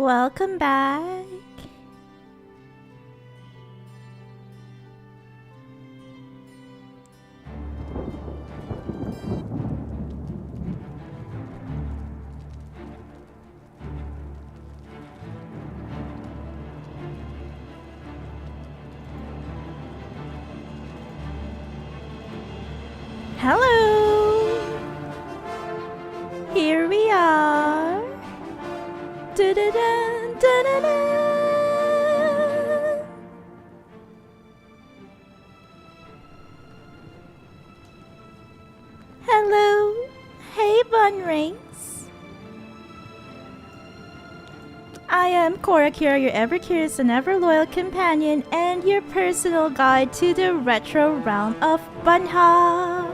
Welcome back. Hello. Here we are. Da-da-da, da-da-da. Hello. Hey, bunnrings. I am Cora Kira, your ever-curious and ever-loyal companion, and your personal guide to the retro realm of bunnhop.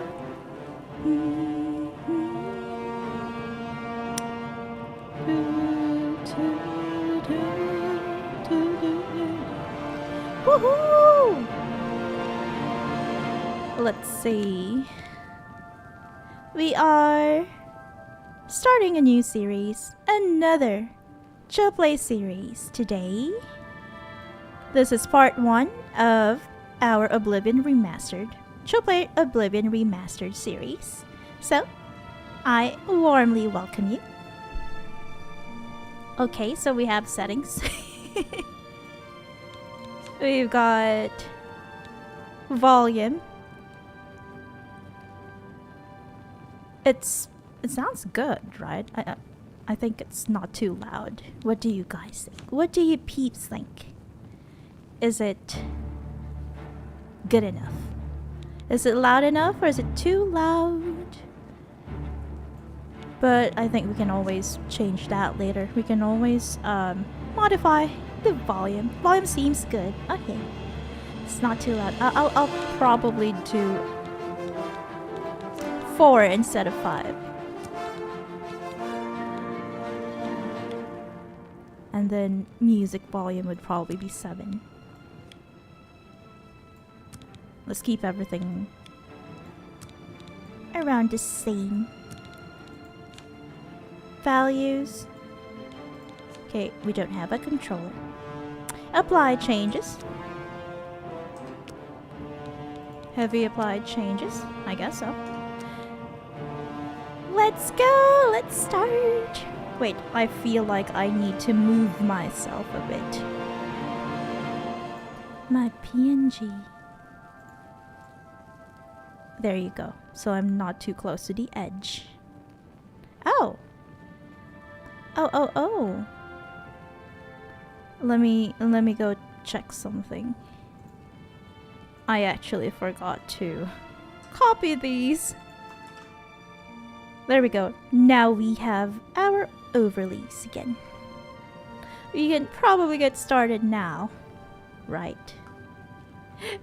Woohoo! Let's see. We are starting a new series, another Chill Play series today. This is part 1 of our Oblivion Remastered, Chill Play Oblivion Remastered series. So, I warmly welcome you. Okay, so we have settings. We've got volume. It sounds good, right? I think it's not too loud. What do you guys think? What do you peeps think? Is it good enough? Is it loud enough or is it too loud? But I think we can always change that later. We can always modify the volume. Volume seems good. Okay. It's not too loud. I'll probably do 4 instead of 5. And then music volume would probably be 7. Let's keep everything around the same values. Okay, we don't have a controller. Apply changes. Have we applied changes? I guess so. Let's go! Let's start! Wait, I feel like I need to move myself a bit. My PNG. There you go. So I'm not too close to the edge. Oh! Oh. Let me go check something. I actually forgot to copy these. There we go. Now we have our overlays again. We can probably get started now. Right.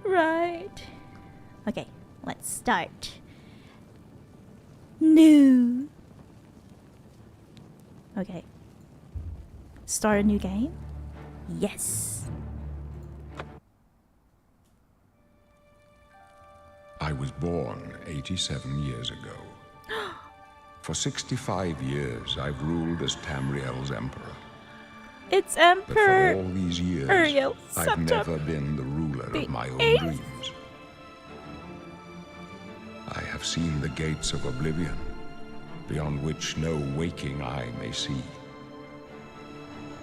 Right. Okay, let's start. New. Okay. Start a new game? Yes. I was born 87 years ago. For 65 years, I've ruled as Tamriel's emperor. It's But Emperor for all these years, Uriel I've Septim never been the ruler the of my own VIII. dreams. I have seen the gates of Oblivion, beyond which no waking eye may see.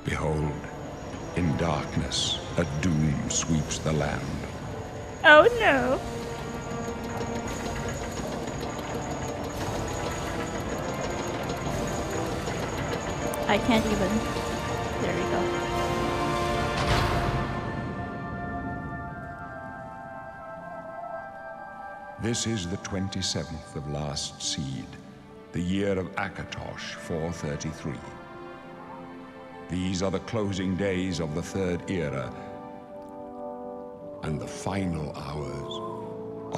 Behold, in darkness, a doom sweeps the land. Oh no. I can't even. There we go. This is the 27th of last seed, the year of Akatosh 433. These are the closing days of the Third Era and the final hours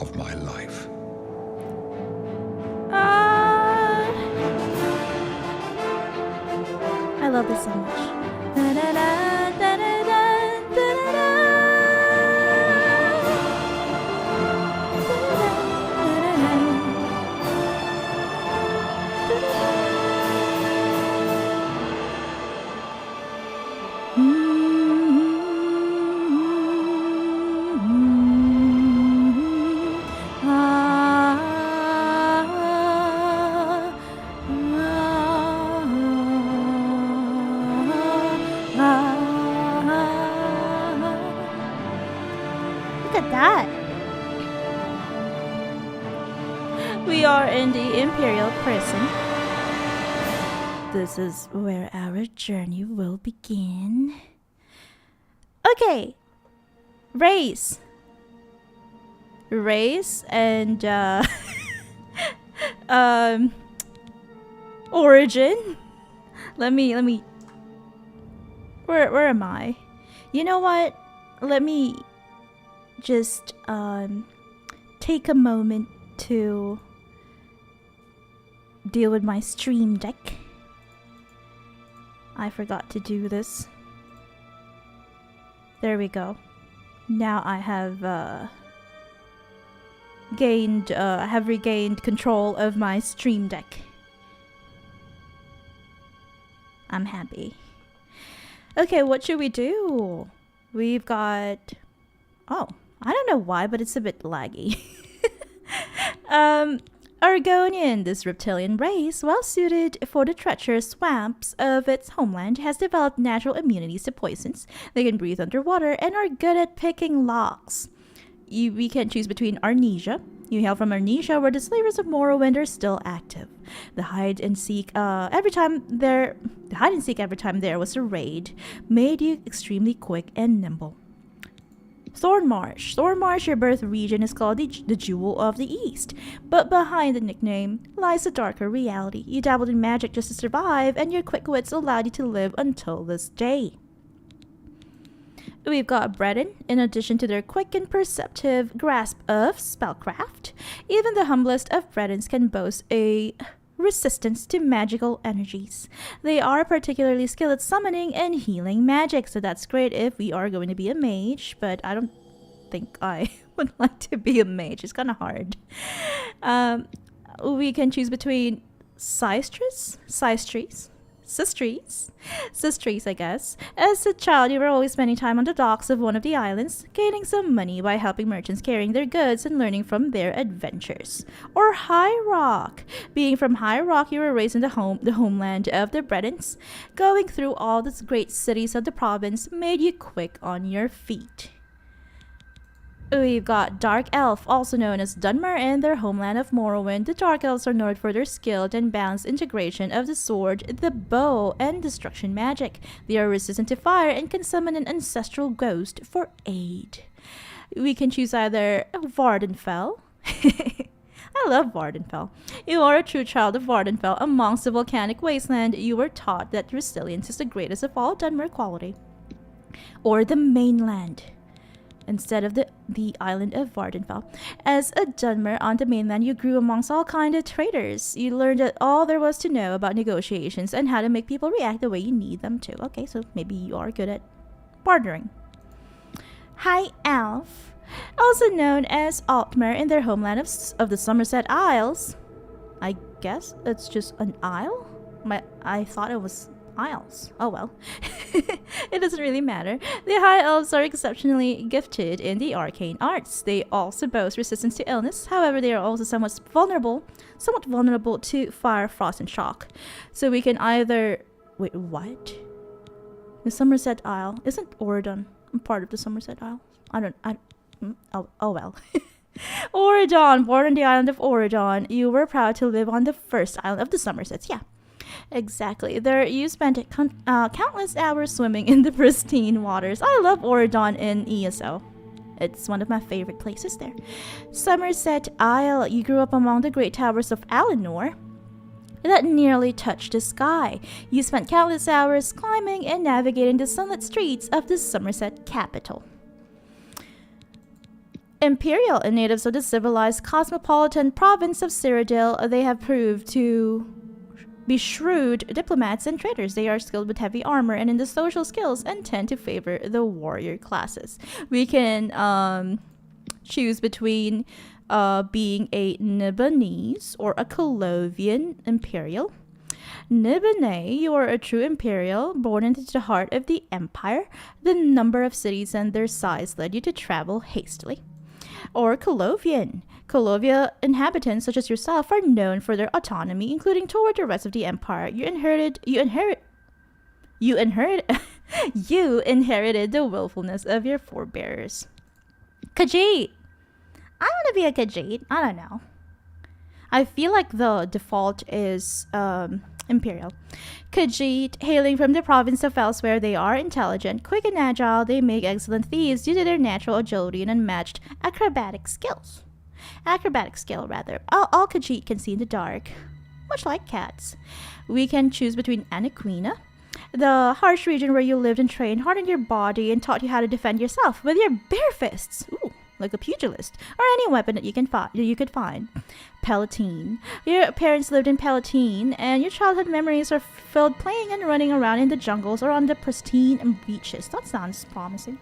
of my life. I love this so much. We are in the Imperial Prison. This is where our journey will begin. Okay. Race and origin. Let me where am I? You know what? Let me just take a moment to deal with my stream deck. I forgot to do this. There we go. Now I have regained control of my stream deck. I'm happy. Okay, what should we do? We've got... Oh, I don't know why, but it's a bit laggy. Argonian, this reptilian race, well suited for the treacherous swamps of its homeland, has developed natural immunities to poisons. They can breathe underwater and are good at picking locks. We can choose between Arnesia. You hail from Arnesia, where the slavers of Morrowind are still active. The hide and seek every time there was a raid made you extremely quick and nimble. Thornmarsh. Thornmarsh, your birth region, is called the Jewel of the East. But behind the nickname lies a darker reality. You dabbled in magic just to survive, and your quick wits allowed you to live until this day. We've got Breton. In addition to their quick and perceptive grasp of spellcraft, even the humblest of Bretons can boast a resistance to magical energies. They are particularly skilled at summoning and healing magic, so that's great if we are going to be a mage, but I don't think I would like to be a mage. It's kind of hard. We can choose between Sistres, I guess. As a child, you were always spending time on the docks of one of the islands, gaining some money by helping merchants carrying their goods and learning from their adventures. Or High Rock. Being from High Rock, you were raised in the homeland of the Bretons. Going through all the great cities of the province made you quick on your feet. We've got Dark Elf, also known as Dunmer, and their homeland of Morrowind. The Dark Elves are known for their skilled and balanced integration of the sword, the bow, and destruction magic. They are resistant to fire and can summon an ancestral ghost for aid. We can choose either Vardenfell. I love Vardenfell. You are a true child of Vardenfell. Amongst the volcanic wasteland, you were taught that resilience is the greatest of all Dunmer quality. Or the mainland, instead of the island of Vardenfell. As a Dunmer on the mainland, you grew amongst all kinds of traders. You learned all there was to know about negotiations and how to make people react the way you need them to. Okay, so maybe you are good at bartering. High Elf, also known as Altmer in their homeland of the Somerset Isles. I guess it's just an isle? I thought it was Isles. Oh well. It doesn't really matter. The High Elves are exceptionally gifted in the arcane arts. They also boast resistance to illness. However, they are also somewhat vulnerable to fire, frost, and shock. So we can either... Wait, what? The Somerset Isle. Isn't Oridon part of the Somerset Isle? Oh well. Oridon. Born on the island of Oridon, you were proud to live on the first island of the Somersets. Yeah. Exactly. There you spent countless hours swimming in the pristine waters. I love Oridon in ESO. It's one of my favorite places there. Somerset Isle. You grew up among the great towers of Alinor that nearly touched the sky. You spent countless hours climbing and navigating the sunlit streets of the Somerset capital. Imperial, and natives of the civilized cosmopolitan province of Cyrodiil, they have proved to be shrewd diplomats and traders. They are skilled with heavy armor and in the social skills and tend to favor the warrior classes. We can choose between being a Nibonese or a Colovian Imperial. Nibonese, you are a true Imperial, born into the heart of the Empire. The number of cities and their size led you to travel hastily. Or Colovian. Colovia inhabitants, such as yourself, are known for their autonomy, including toward the rest of the Empire. You inherited the willfulness of your forebears. Khajiit. I want to be a Khajiit. I don't know. I feel like the default is Imperial. Khajiit, hailing from the province of Elsewhere, they are intelligent, quick and agile. They make excellent thieves due to their natural agility and unmatched acrobatic skills. Acrobatic skill, rather. All Khajiit can see in the dark, much like cats. We can choose between Anaquina, the harsh region where you lived and trained, hardened your body, and taught you how to defend yourself with your bare fists. Ooh, like a pugilist, or any weapon that you could find. Palatine. Your parents lived in Palatine, and your childhood memories are filled playing and running around in the jungles or on the pristine beaches. That sounds promising.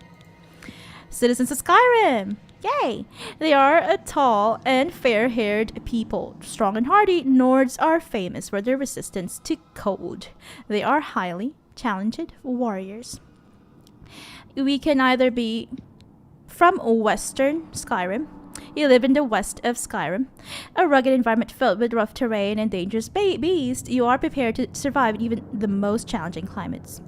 Citizens of Skyrim. Yay! They are a tall and fair-haired people. Strong and hardy, Nords are famous for their resistance to cold. They are highly talented warriors. We can either be from Western Skyrim. You live in the west of Skyrim, a rugged environment filled with rough terrain and dangerous beasts. You are prepared to survive even the most challenging climates.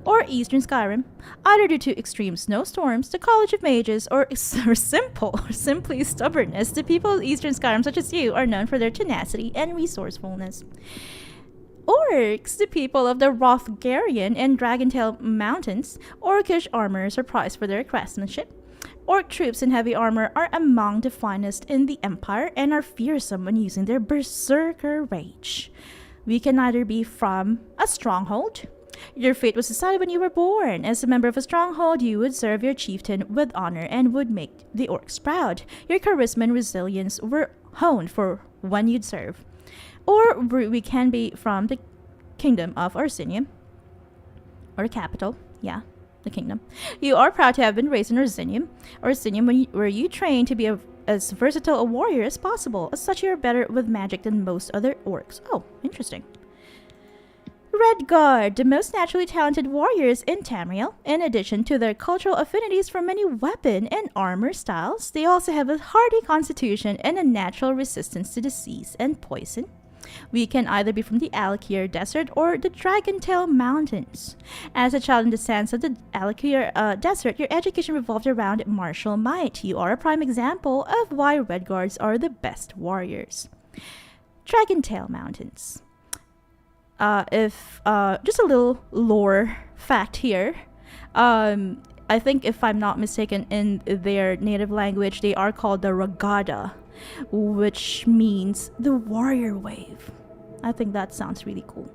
Or Eastern Skyrim, either due to extreme snowstorms, the College of Mages, or simply stubbornness. The people of Eastern Skyrim, such as you, are known for their tenacity and resourcefulness. Orcs, the people of the Rothgarian and Dragontail Mountains. Orcish armors are prized for their craftsmanship. Orc troops in heavy armor are among the finest in the Empire and are fearsome when using their berserker rage. We can either be from a stronghold. Your fate was decided when you were born. As a member of a stronghold, you would serve your chieftain with honor and would make the orcs proud. Your charisma and resilience were honed for when you'd serve. Or we can be from the kingdom of Orsinium, or the capital, the kingdom. You are proud to have been raised in Orsinium, where you train to be as versatile a warrior as possible. As such, you are better with magic than most other orcs. Oh, interesting. Redguard, the most naturally talented warriors in Tamriel. In addition to their cultural affinities for many weapon and armor styles, they also have a hardy constitution and a natural resistance to disease and poison. We can either be from the Alakir Desert or the Dragontail Mountains. As a child in the sands of the Alakir Desert, your education revolved around martial might. You are a prime example of why Redguards are the best warriors. Dragontail Mountains. Just a little lore fact here. I think if I'm not mistaken, in their native language, they are called the Ragada, which means the warrior wave. I think that sounds really cool.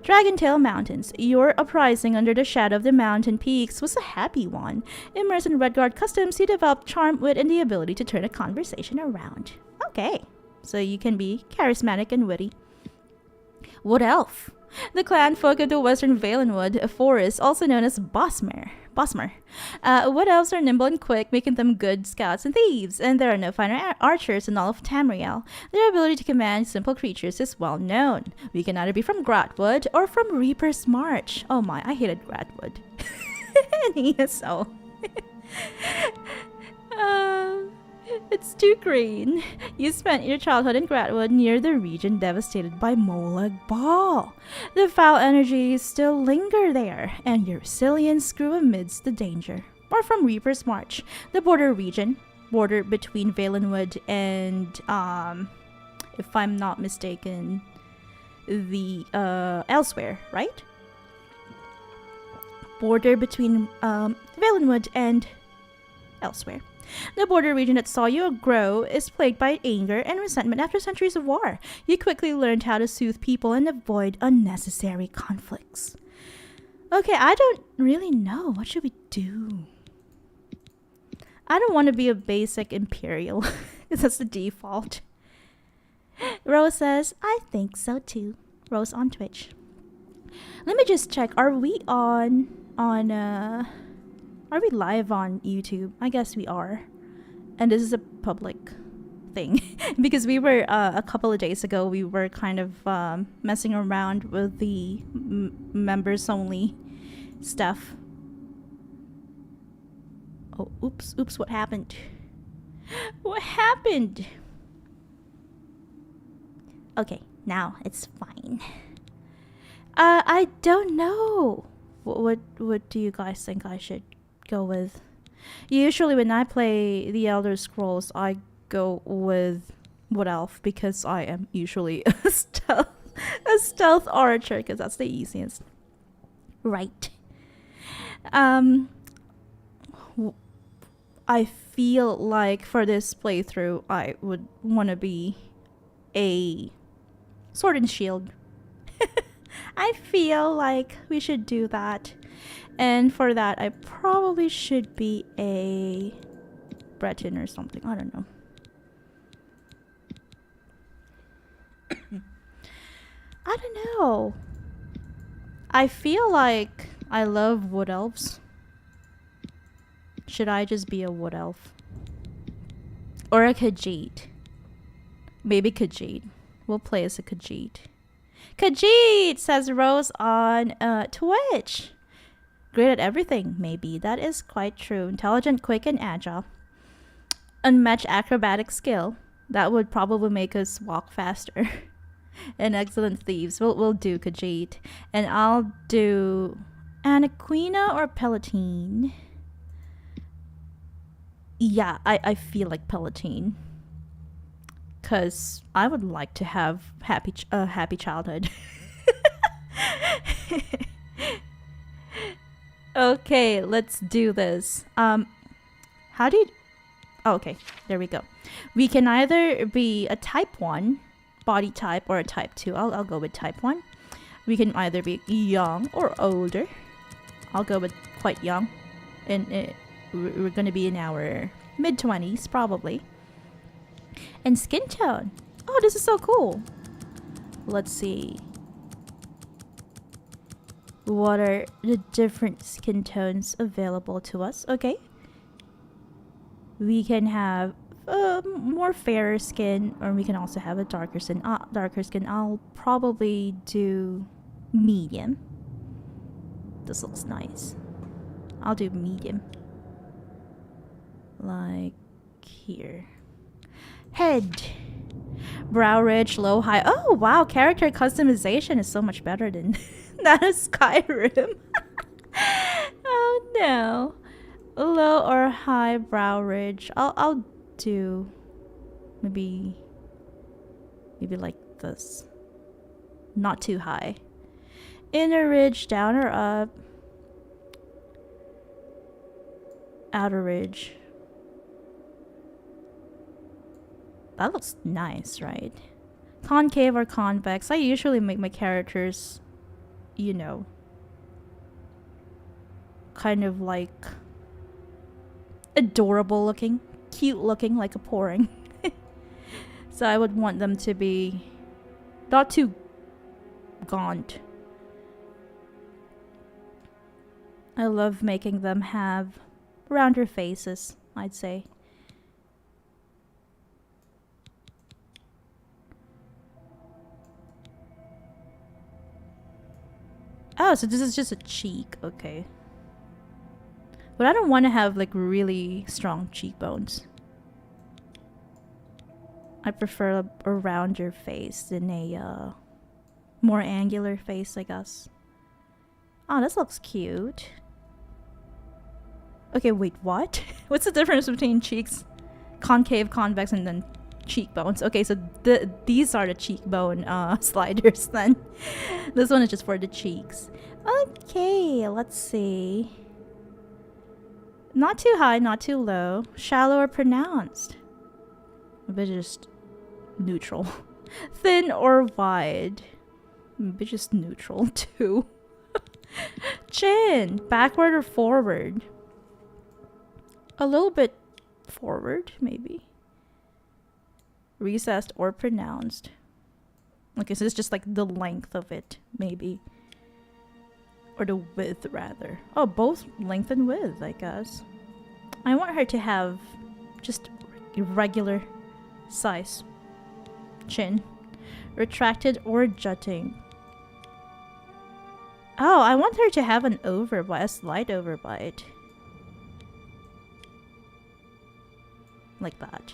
Dragontail Mountains. Your uprising under the shadow of the mountain peaks was a happy one. Immersed in Redguard customs, you developed charm, wit, and the ability to turn a conversation around. Okay, so you can be charismatic and witty. Wood Elf. The clan folk of the western Valenwood forest, also known as Bosmer. Wood Elves are nimble and quick, making them good scouts and thieves, and there are no finer archers in all of Tamriel. Their ability to command simple creatures is well known. We can either be from Gratwood or from Reaper's March. Oh my, I hated Gratwood. And ESO. It's too green. You spent your childhood in Gratwood near the region devastated by Molag Bal. The foul energies still linger there, and your resilience grew amidst the danger. Or from Reaper's March, the border region, border between Valenwood and, if I'm not mistaken, the, Elsewhere, right? Border between, Valenwood and Elsewhere. The border region that saw you grow is plagued by anger and resentment after centuries of war. You quickly learned how to soothe people and avoid unnecessary conflicts. Okay, I don't really know. What should we do? I don't want to be a basic Imperial. That's the default. Rose says, I think so too. Rose on Twitch. Let me just check. Are we are we live on YouTube? I guess we are. And this is a public thing. Because we were, a couple of days ago, we were kind of messing around with the members only stuff. Oh, oops, what happened? What happened? Okay, now it's fine. I don't know. What do you guys think I should go with? Usually when I play the Elder Scrolls, I go with wood elf because I am usually a stealth archer because that's the easiest. Right. I feel like for this playthrough, I would want to be a sword and shield. I feel like we should do that. And for that, I probably should be a Breton or something. I don't know. I don't know. I feel like I love wood elves. Should I just be a wood elf? Or a Khajiit? Maybe Khajiit. We'll play as a Khajiit. Khajiit, says Rose on Twitch. Great at everything, maybe. That is quite true. Intelligent, quick, and agile. Unmatched acrobatic skill. That would probably make us walk faster. And excellent thieves. We'll do Khajiit. And I'll do Anaquina or Palatine. Yeah, I feel like Palatine. Because I would like to have happy childhood. Okay, let's do this. How do you... Oh, okay, there we go. We can either be a type 1 body type or a type 2. I'll go with type 1. We can either be young or older. I'll go with quite young. And we're going to be in our mid-20s, probably. And skin tone. Oh, this is so cool. Let's see. What are the different skin tones available to us? Okay. We can have more fairer skin, or we can also have a darker skin. Darker skin. I'll probably do medium. This looks nice. I'll do medium. Like here. Head. Brow ridge, low, high. Oh, wow. Character customization is so much better than that of Skyrim. Oh, no. Low or high brow ridge. I'll do maybe like this. Not too high. Inner ridge, down or up. Outer ridge. That looks nice, right? Concave or convex. I usually make my characters, you know, kind of like adorable looking, cute looking, like a pouring. So I would want them to be not too gaunt. I love making them have rounder faces, I'd say. Oh, so this is just a cheek. Okay. But I don't want to have like really strong cheekbones. I prefer a rounder face than a more angular face, I guess. Oh, this looks cute. Okay, wait, what? What's the difference between cheeks? Concave, convex, and then cheekbones. Okay, so these are the cheekbone sliders then. This one is just for the cheeks. Okay, let's see. Not too high, not too low. Shallow or pronounced? Maybe just neutral. Thin or wide? Maybe just neutral too. Chin, backward or forward? A little bit forward, maybe. Recessed or pronounced. Okay, so it's just like the length of it, maybe. Or the width, rather. Oh, both length and width, I guess. I want her to have just regular size chin. Retracted or jutting. Oh, I want her to have an overbite, a slight overbite. Like that.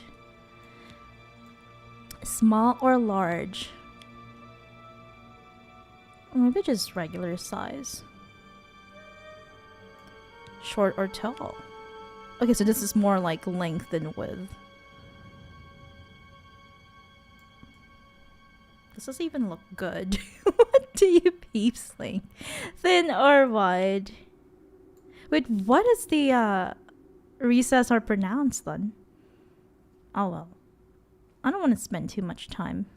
Small or large? Maybe just regular size. Short or tall? Okay, so this is more like length than width. Does this even look good? What do you peeps think? Thin or wide? Wait, what is the recess or pronounced then? Oh well. I don't want to spend too much time.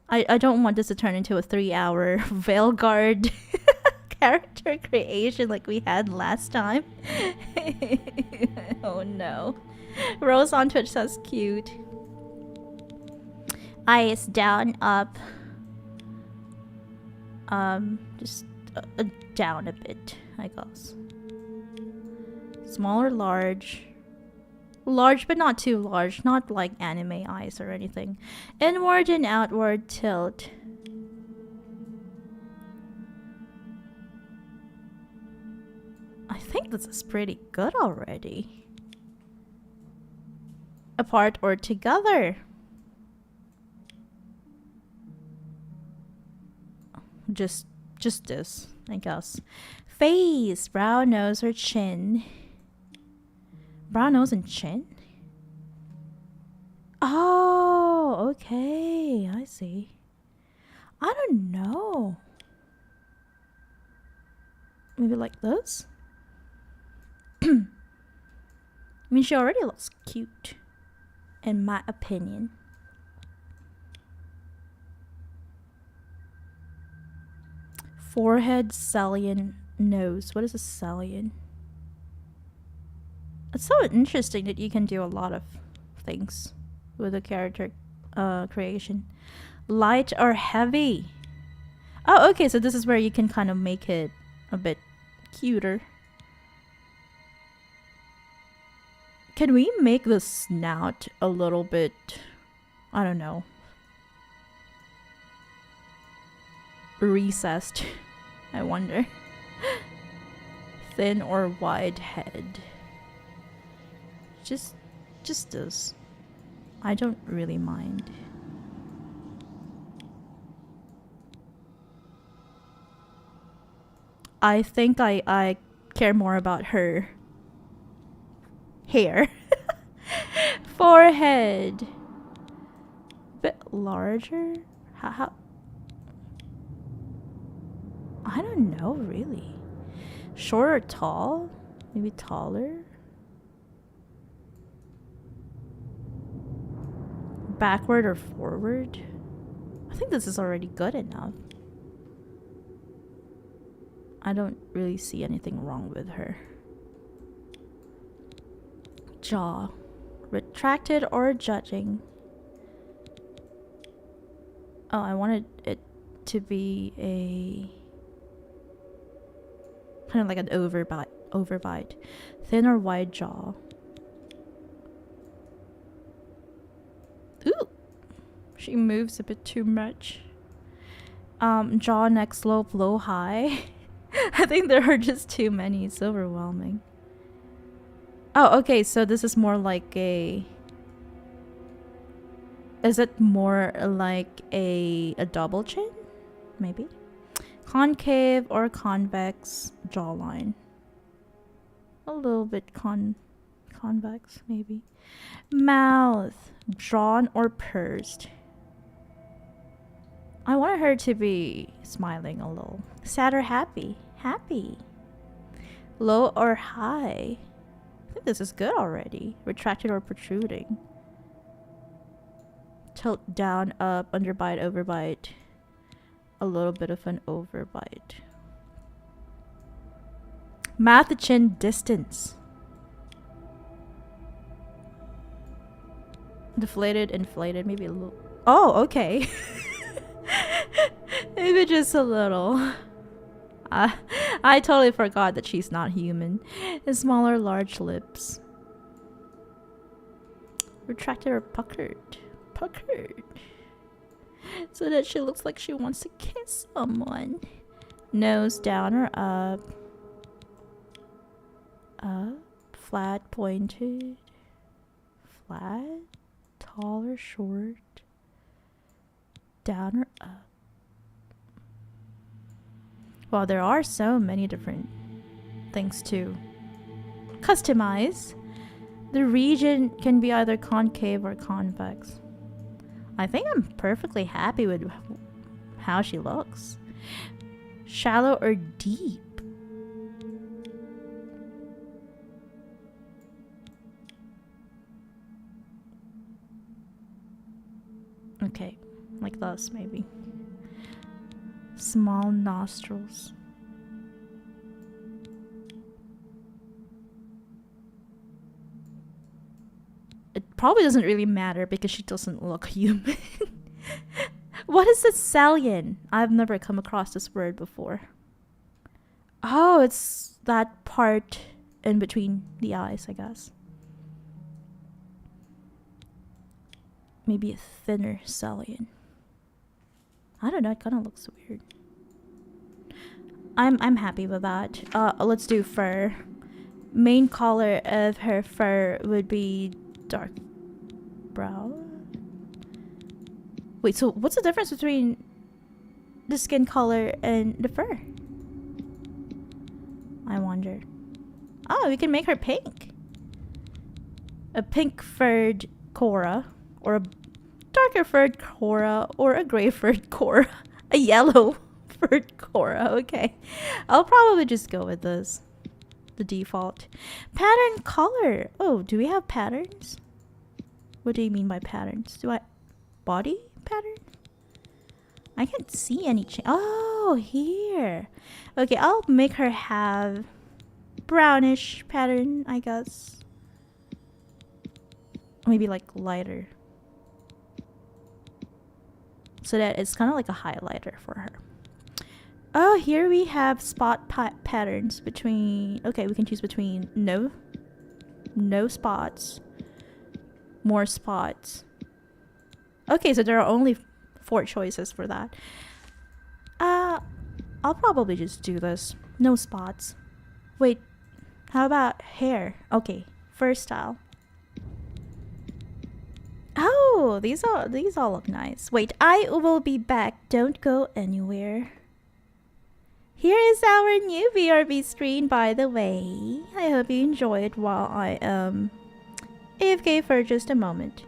I don't want this to turn into a 3-hour Veilguard character creation like we had last time. Oh no. Rose on Twitch says cute. Eyes down, up. Just down a bit, I guess. Small or large? Large, but not too large. Not like anime eyes or anything. Inward and outward tilt. I think this is pretty good already. Apart or together? Just this, I guess. Face, brow, nose, or chin. Brow, nose, and chin? Oh, okay. I see. I don't know. Maybe like this? I mean, she already looks cute, in my opinion. Forehead, salient, nose. What is a salient? It's so interesting that you can do a lot of things with a character creation. Light or heavy? Oh, okay, so this is where you can kind of make it a bit cuter. Can we make the snout a little bit, I don't know, recessed? I wonder. Thin or wide head? Just this. I don't really mind. I think I care more about her hair. Forehead. Bit larger? How? I don't know really. Short or tall? Maybe taller? Backward or forward? I think this is already good enough. I don't really see anything wrong with her. Jaw. Retracted or judging? Oh, I wanted it to be a kind of like an overbite. Thin or wide jaw? Ooh, she moves a bit too much. Jaw, neck slope, low, high. I think there are just too many. It's overwhelming. Oh, okay. So this is more like a. Is it more like a double chin? Maybe. Concave or convex jawline? A little bit convex, maybe. Mouth, drawn or pursed? I wanted her to be smiling a little. Sad or happy? Happy. Low or high? I think this is good already. Retracted or protruding? Tilt down, up, underbite, overbite. A little bit of an overbite. Mouth to chin distance. Deflated, inflated, maybe a little. Oh, okay. Maybe just a little. I totally forgot that she's not human. And smaller, large lips. Retracted or puckered? Puckered. So that she looks like she wants to kiss someone. Nose down or up? Up. Flat, pointed. Flat. Tall or short? Down or up? Well, there are so many different things to customize. The region can be either concave or convex. I think I'm perfectly happy with how she looks. Shallow or deep? Okay, like this maybe. Small nostrils. It probably doesn't really matter because she doesn't look human. What is a sallion? I've never come across this word before. Oh, it's that part in between the eyes, I guess. Maybe a thinner sallion. I don't know, it kind of looks weird. I'm happy with that. Let's do fur. Main color of her fur would be dark brown. Wait, so what's the difference between the skin color and the fur? I wonder. Oh, we can make her pink. A pink furred Cora, or a darker furred Cora, or a gray furred Cora. A yellow furred Cora. Okay, I'll probably just go with this. The default. Pattern color. Oh, do we have patterns? What do you mean by patterns? Do I... Body pattern? I can't see any change. Oh, here. Okay, I'll make her have brownish pattern, I guess. Maybe like lighter. So that it's kind of like a highlighter for her. Oh, here we have spot patterns between... Okay, we can choose between no spots, more spots. Okay, so there are only 4 choices for that. I'll probably just do this. No spots. Wait, how about hair? Okay, first style. Oh, these all look nice. Wait, I will be back. Don't go anywhere. Here is our new VRB screen, by the way. I hope you enjoy it while I AFK for just a moment.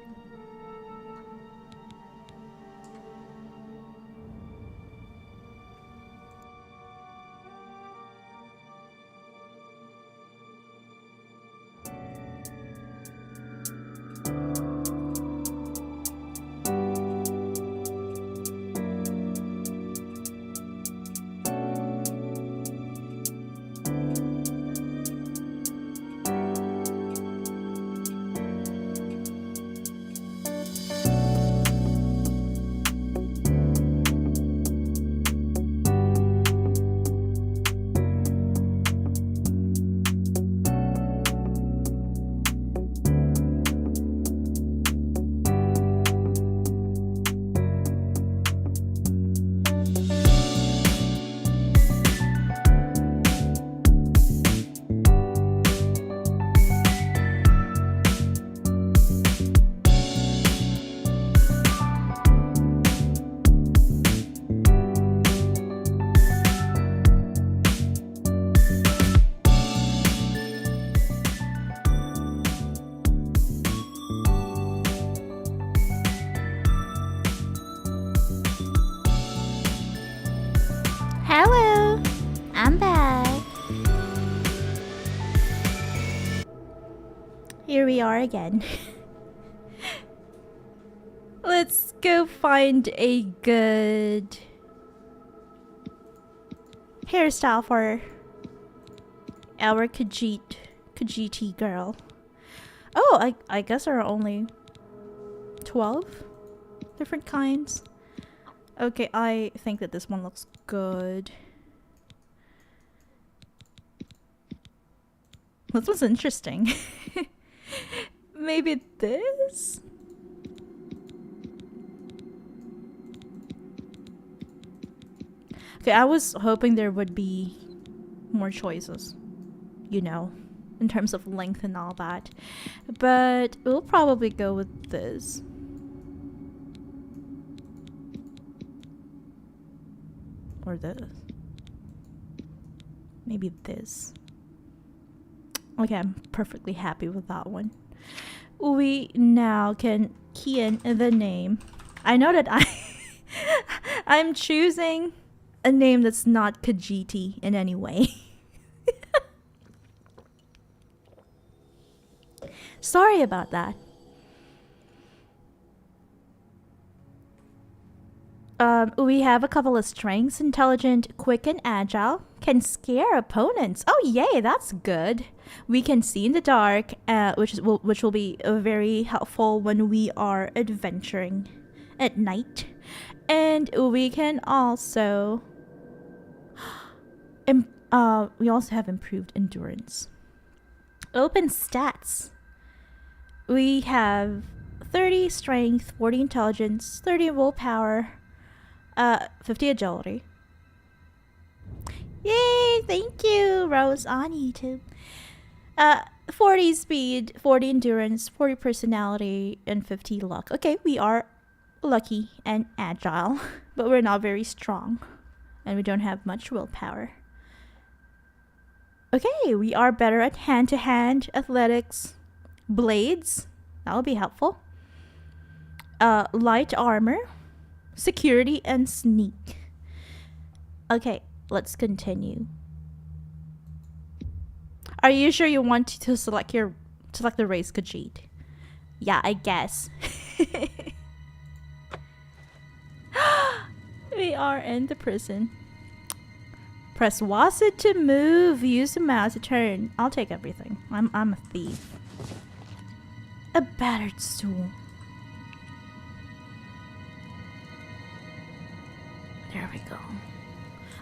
Hello, I'm back. Here we are again. Let's go find a good hairstyle for our Khajiiti girl. Oh, I guess there are only 12 different kinds. Okay, I think that this one looks good. This one's interesting. Maybe this? Okay, I was hoping there would be more choices, you know, in terms of length and all that. But we'll probably go with this. Or this. Maybe this. Okay, I'm perfectly happy with that one. We now can key in the name I know that I'm choosing a name that's not Khajiiti in any way. Sorry about that. We have a couple of strengths: intelligent, quick, and agile. Can scare opponents. Oh, yay, that's good. We can see in the dark, which will be very helpful when we are adventuring at night. And we can also we also have improved endurance. Open stats. We have 30 strength, 40 intelligence, 30 willpower, 50 agility. Yay! Thank you, Rose on YouTube. 40 speed, 40 endurance, 40 personality, and 50 luck. Okay, we are lucky and agile, but we're not very strong, and we don't have much willpower. Okay, we are better at hand-to-hand athletics, blades. That'll be helpful. Light armor, security, and sneak. Okay, let's continue. Are you sure you want to select the race Khajiit? Yeah, I guess. We are in the prison. Press WASD to move. Use the mouse to turn. I'll take everything. I'm a thief. A battered stool. There we go.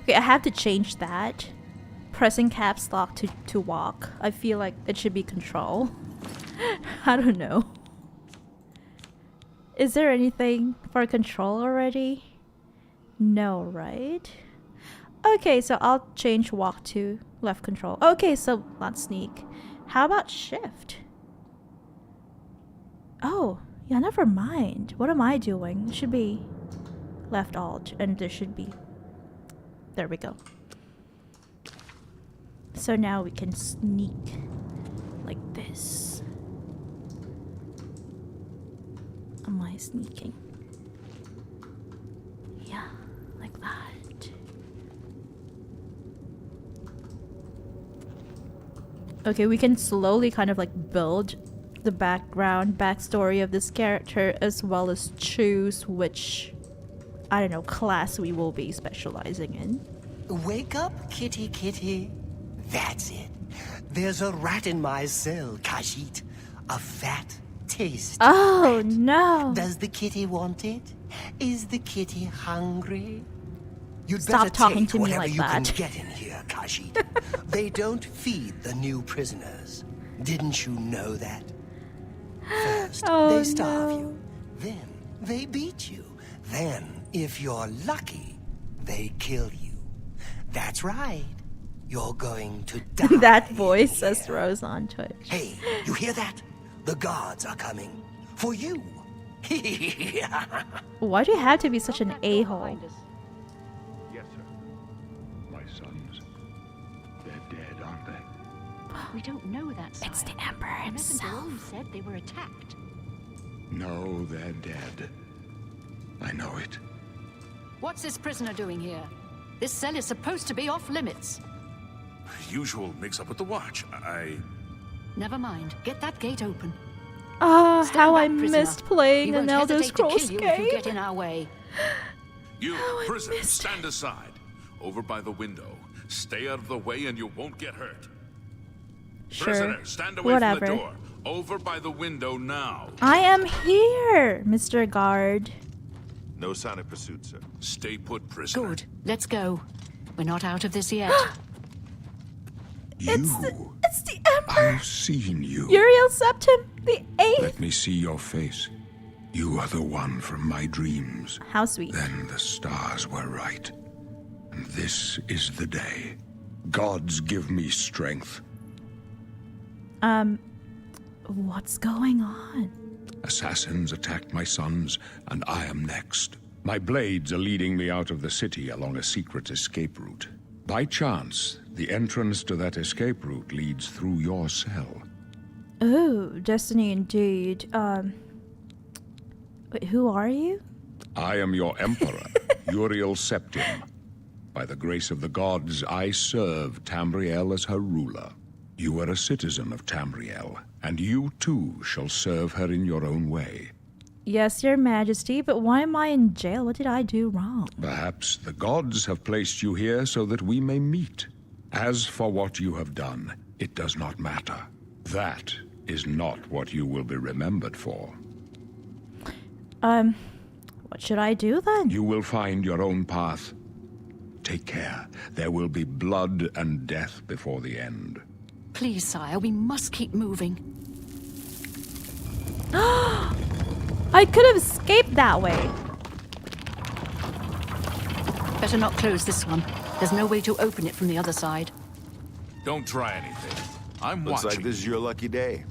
Okay, I have to change that. Pressing caps lock to walk. I feel like it should be control. I don't know. Is there anything for control already? No, right? Okay, so I'll change walk to left control. Okay, so not sneak. How about shift? Oh, yeah, never mind. What am I doing? It should be left alt, and there should be... There we go. So now we can sneak like this. Am I sneaking? Yeah, like that. Okay, we can slowly kind of like build the backstory of this character, as well as choose which, I don't know, class we will be specializing in. Wake up, kitty kitty. That's it. There's a rat in my cell, Khajiit. A fat, tasty Oh, rat. no. Does the kitty want it? Is the kitty hungry? You'd Stop better talking take to me whatever like you that. can get in here, Khajiit. They don't feed the new prisoners. Didn't you know that? First, Oh, they starve no. you. Then, they beat you. Then, if you're lucky, they kill you. That's right. You're going to die. That voice here. says Rose on Twitch. Hey, you hear that? The guards are coming. For you. Why do you have to be such an a-hole? Yes, sir. My sons. They're dead, aren't they? We don't know that side. It's the Emperor himself. Messenger said they were attacked. No, they're dead. I know it. What's this prisoner doing here? This cell is supposed to be off limits. Usual mix-up with the watch. Never mind. Get that gate open. Ah, Stand how back, I prisoner. missed playing We an won't Elder hesitate to Scrolls kill you if you game. get in our way. You, I prisoner, missed stand aside. Over by the window. Stay out of the way and you won't get hurt. Sure. Prisoner, stand away Whatever. from the door. Over by the window now. I am here, Mr. Guard. No sign of pursuit, sir. Stay put, prisoner. Good. Let's go. We're not out of this yet. It's the Emperor. I've seen you. Uriel Septim the VIII. Let me see your face. You are the one from my dreams. How sweet. Then the stars were right. And this is the day. Gods give me strength. What's going on? Assassins attacked my sons, and I am next. My blades are leading me out of the city along a secret escape route. By chance, the entrance to that escape route leads through your cell. Oh, destiny indeed. Wait, who are you? I am your Emperor, Uriel Septim. By the grace of the gods, I serve Tamriel as her ruler. You are a citizen of Tamriel, and you too shall serve her in your own way. Yes, Your Majesty, but why am I in jail? What did I do wrong? Perhaps the gods have placed you here so that we may meet. As for what you have done, it does not matter. That is not what you will be remembered for. What should I do then? You will find your own path. Take care. There will be blood and death before the end. Please, sire, we must keep moving. I could have escaped that way. Better not close this one. There's no way to open it from the other side. Don't try anything. I'm Looks watching. like this is your lucky day.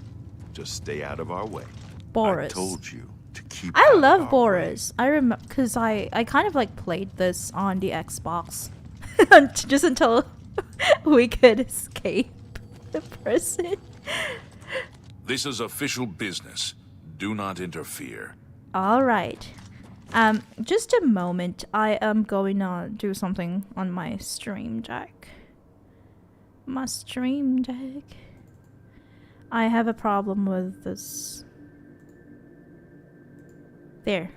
Just stay out of our way. Boris. I told you to keep I out of love our Boris. I remember because I kind of like played this on the Xbox just until we could escape the prison. This is official business. Do not interfere. All right. Just a moment. I am going to do something on my stream deck. My stream deck. I have a problem with this. There.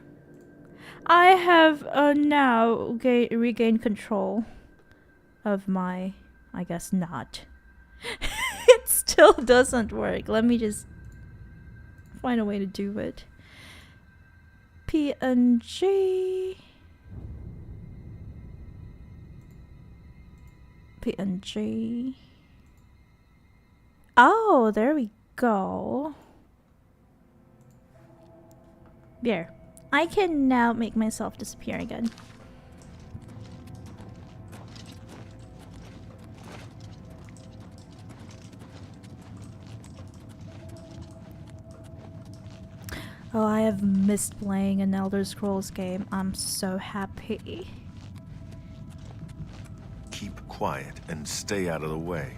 I have now regained control of my... I guess not. It still doesn't work. Let me just find a way to do it. PNG. PNG. Oh, there we go. There. I can now make myself disappear again. Oh, I have missed playing an Elder Scrolls game. I'm so happy. Keep quiet and stay out of the way.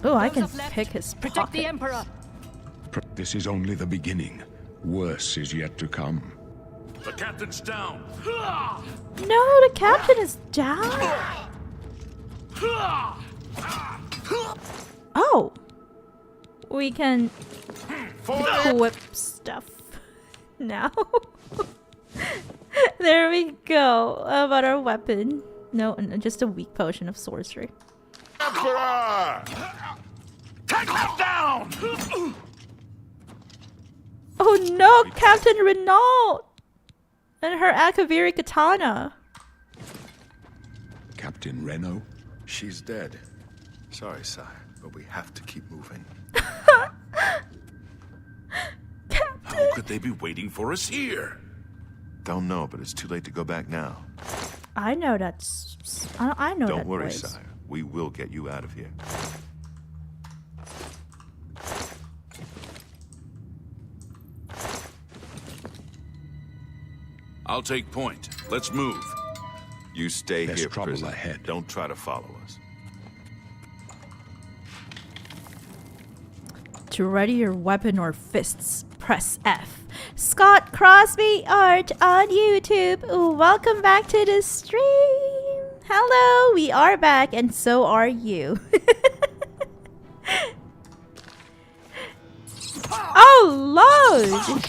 Oh, I Those can up left, pick his protect pocket. the Emperor. This is only the beginning. Worse is yet to come. The captain's down. No, the captain is down. Oh. We can equip stuff now. There we go. How about our weapon? No, just a weak potion of sorcery. Emperor! Take them down! Oh no, Captain Renault! And her Akaviri katana. Captain Reno? She's dead. Sorry, sire, but we have to keep moving. How could they be waiting for us here? Don't know, but it's too late to go back now. I know that's... I know that Don't worry, voice. sire. We will get you out of here. I'll take point. Let's move. You stay There's here, trouble prisoner. ahead. Don't try to follow us. To ready your weapon or fists, press F. Scott Crosby Art on YouTube. Welcome back to the stream. Hello, we are back, and so are you. Oh, Lord!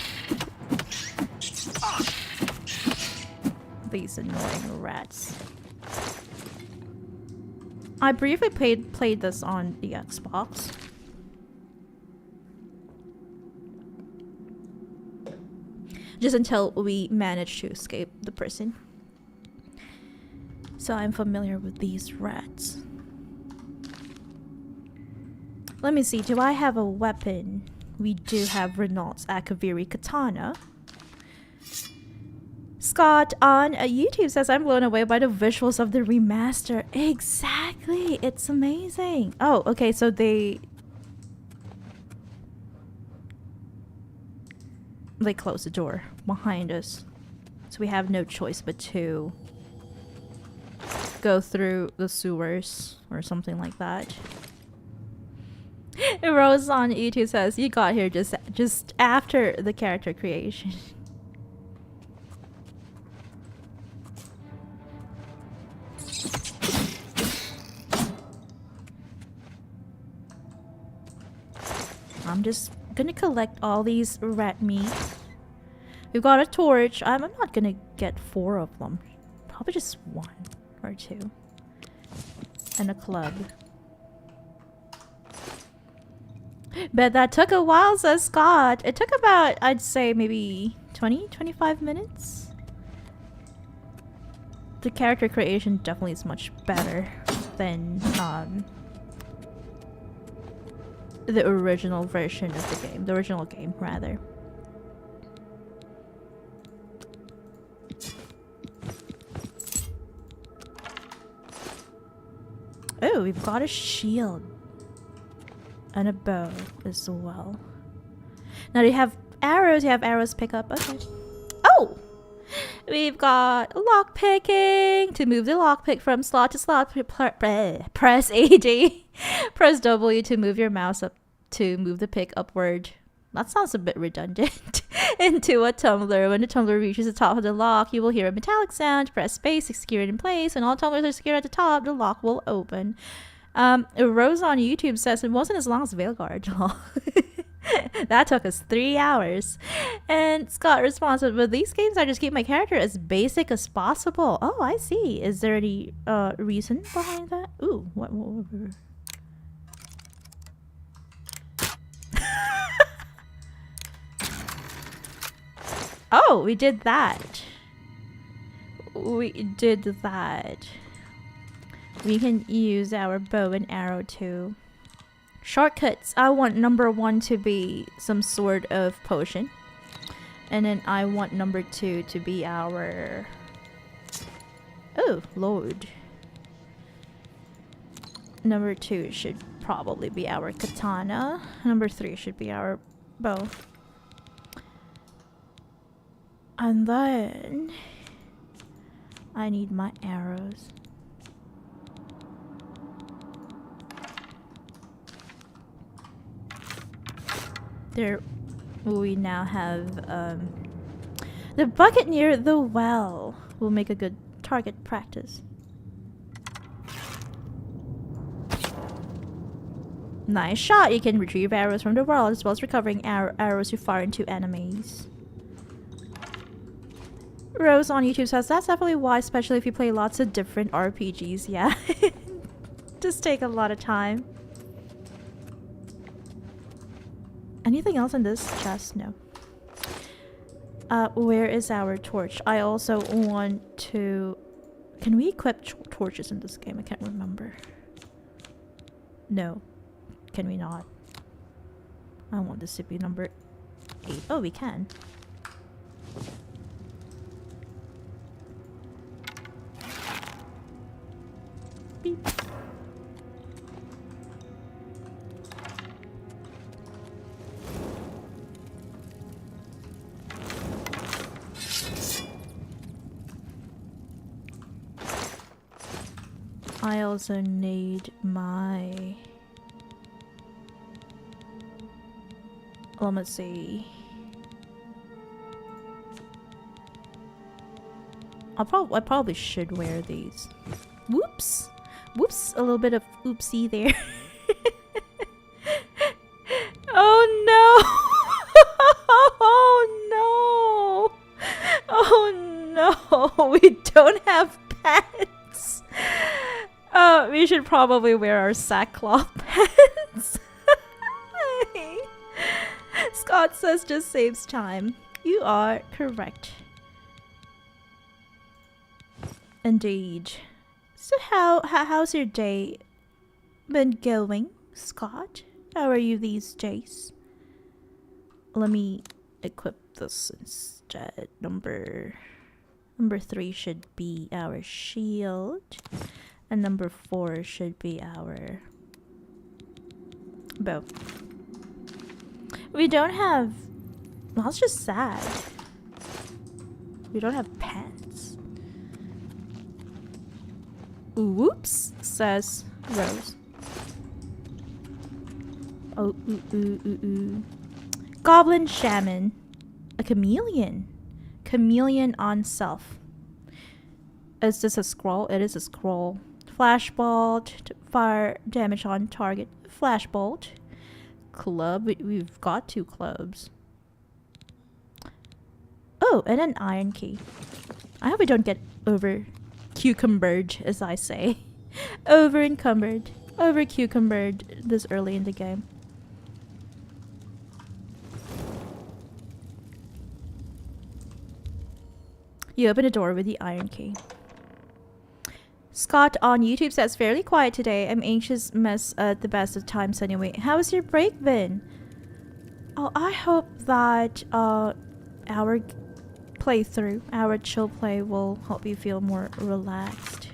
These annoying rats. I briefly played this on the Xbox. Just until we managed to escape the prison. So I'm familiar with these rats. Let me see, do I have a weapon? We do have Renault's Akaviri katana. Scott on YouTube says, I'm blown away by the visuals of the remaster. Exactly, it's amazing. Oh, okay, so they closed the door behind us. So we have no choice but to go through the sewers or something like that. Rose on YouTube says, you got here just after the character creation. I'm just gonna collect all these rat meat. We've got a torch. I'm not gonna get 4 of them. Probably just 1 or 2. And a club. But that took a while, says Scott. It took about, I'd say, maybe 20-25 minutes. The character creation definitely is much better than the original version of the game. The original game, rather. Oh, we've got a shield. And a bow as well. Now, do you have arrows? You have arrows pick up. Okay. Oh! We've got lock picking. To move the lockpick from slot to slot, press AD. Press W to move your mouse up to move the pick upward. That sounds a bit redundant. Into a tumbler. When the tumbler reaches the top of the lock, you will hear a metallic sound. Press space to secure it in place. When all tumblers are secured at the top, the lock will open. Rose on YouTube says it wasn't as long as Veilguard. That took us 3 hours. And Scott responds with these games, I just keep my character as basic as possible. Oh, I see. Is there any reason behind that? Ooh, what Oh, we did that. We did that. We can use our bow and arrow too. Shortcuts. I want number 1 to be some sort of potion. And then I want number 2 to be our... Oh, Lord. Number 2 should probably be our katana. Number 3 should be our bow. And then... I need my arrows. There, we now have the bucket near the well will make a good target practice. Nice shot! You can retrieve arrows from the well as well as recovering arrows you fire into enemies. Rose on YouTube says that's definitely wise, especially if you play lots of different RPGs. Yeah, just take a lot of time. Anything else in this chest? No. Where is our torch? I also want to... Can we equip torches in this game? I can't remember. No. Can we not? I want this to be number 8. Oh, we can. Beep. I also need my... Let's see. I probably should wear these. Whoops! Whoops! A little bit of oopsie there. Oh no! Oh no! Oh no! We don't have pants! We should probably wear our sackcloth pants. Scott says just saves time. You are correct. Indeed. So how's your day been going, Scott? How are you these days? Let me equip this instead. Number 3 should be our shield. And number 4 should be our bow. We don't have... Well, that's just sad. We don't have pants. Whoops, says Rose. Oh, Goblin Shaman. A chameleon. Chameleon on self. Is this a scroll? It is a scroll. Flashbolt. Fire damage on target. Flashbolt. club. We've got 2 clubs. Oh, and an iron key. I hope we don't get over cucumbered, as I say. Over encumbered. Over cucumbered this early in the game. You open a door with the iron key. Scott on YouTube says, fairly quiet today. I'm anxious mess at the best of times anyway. How's your break been? Oh, I hope that our playthrough, our chill play will help you feel more relaxed.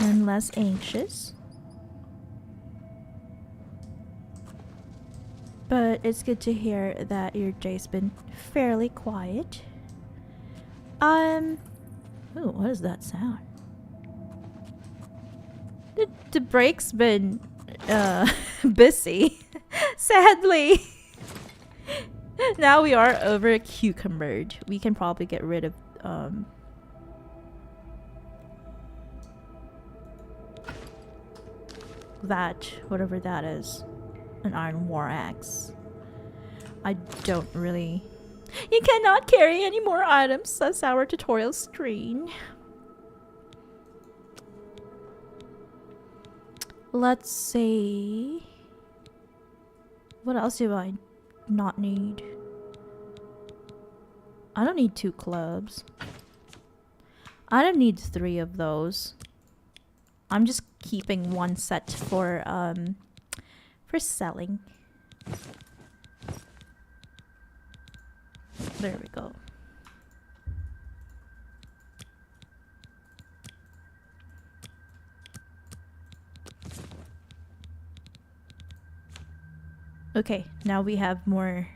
And less anxious. But it's good to hear that your day's been fairly quiet. Ooh, what is that sound? The break's been, busy. Sadly. Now we are over cucumbered. We can probably get rid of, that, whatever that is. An iron war axe. I don't really... You cannot carry any more items, says our tutorial screen. Let's see. What else do I not need? I don't need 2 clubs. I don't need 3 of those. I'm just keeping 1 set for selling. There we go. Okay, now we have more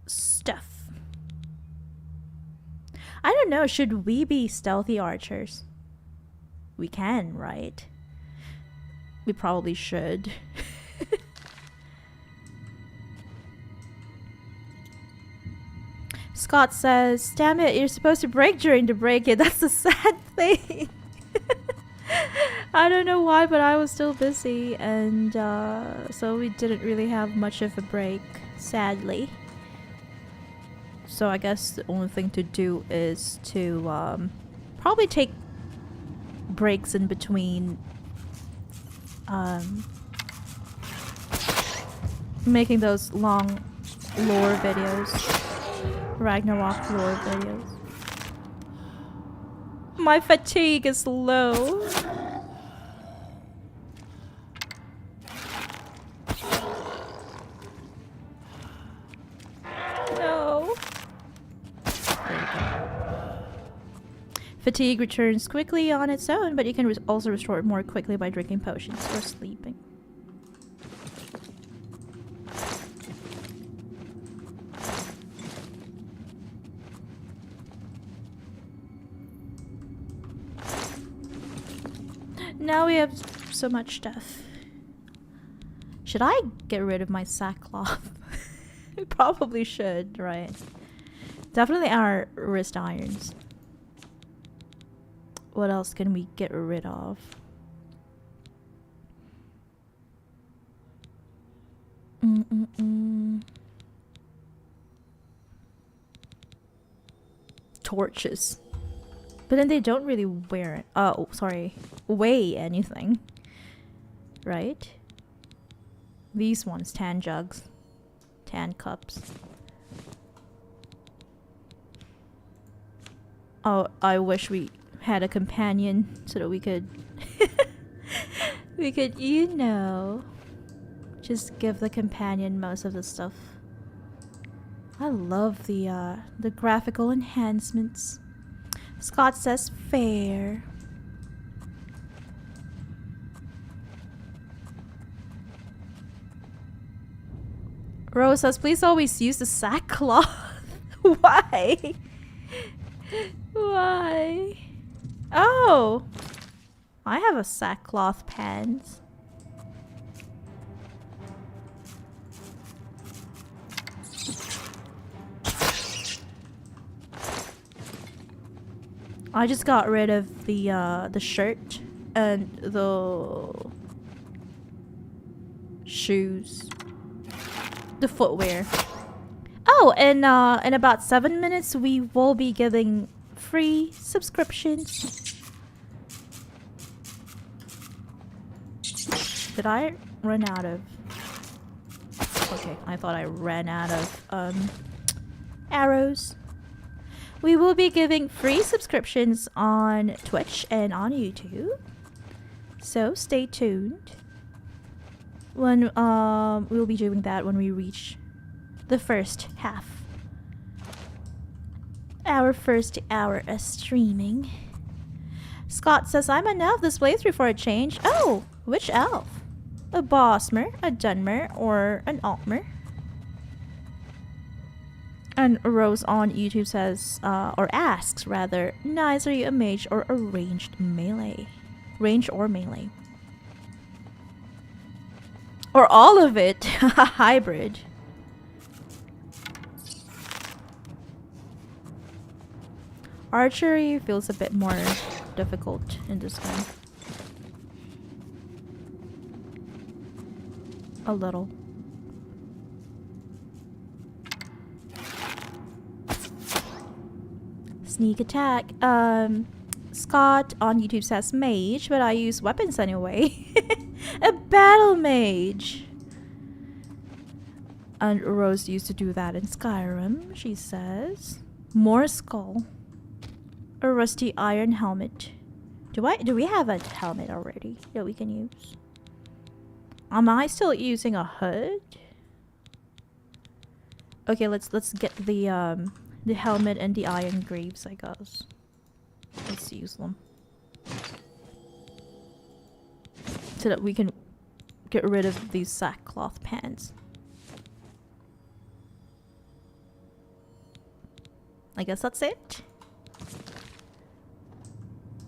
stuff. I don't know, should we be stealthy archers? We can, right? We probably should. Scott says, damn it, you're supposed to break during the break. Yeah, that's the sad thing. I don't know why, but I was still busy, and so we didn't really have much of a break, sadly. So I guess the only thing to do is to probably take breaks in between making those long lore videos. Ragnarok lore videos. My fatigue is low. No. Fatigue returns quickly on its own, but you can also restore it more quickly by drinking potions or sleeping. Now we have so much stuff. Should I get rid of my sackcloth? We probably should, right? Definitely our wrist irons. What else can we get rid of? Torches. But then they don't really wear it. Oh, sorry. Weigh anything. Right? These ones, tan jugs. Tan cups. Oh, I wish we had a companion so that we could... we could, you know... just give the companion most of the stuff. I love the graphical enhancements. Scott says fair. Rose says, please always use the sackcloth. Why? Why? Oh! I have a sackcloth pants. I just got rid of the shirt and the shoes, the footwear. Oh, and in about 7 minutes we will be giving free subscriptions. Did I run out of... Okay, I thought I ran out of arrows. We will be giving free subscriptions on Twitch and on YouTube. So stay tuned. When we'll be doing that when we reach the first half. Our first hour of streaming. Scott says, I'm an elf this playthrough for a change. Oh, which elf? A Bossmer, a Dunmer, or an Altmer? And Rose on YouTube says, or asks rather, nice, are you a mage or a ranged melee? Range or melee? Or all of it. Hybrid. Archery feels a bit more difficult in this game. A little. Sneak attack. Scott on YouTube says mage, but I use weapons anyway. A battle mage. And Rose used to do that in Skyrim, she says. More skull. A rusty iron helmet. Do we have a helmet already that we can use? Am I still using a hood? Okay, let's get the helmet and the iron greaves, I guess. Let's use them. So that we can get rid of these sackcloth pants. I guess that's it.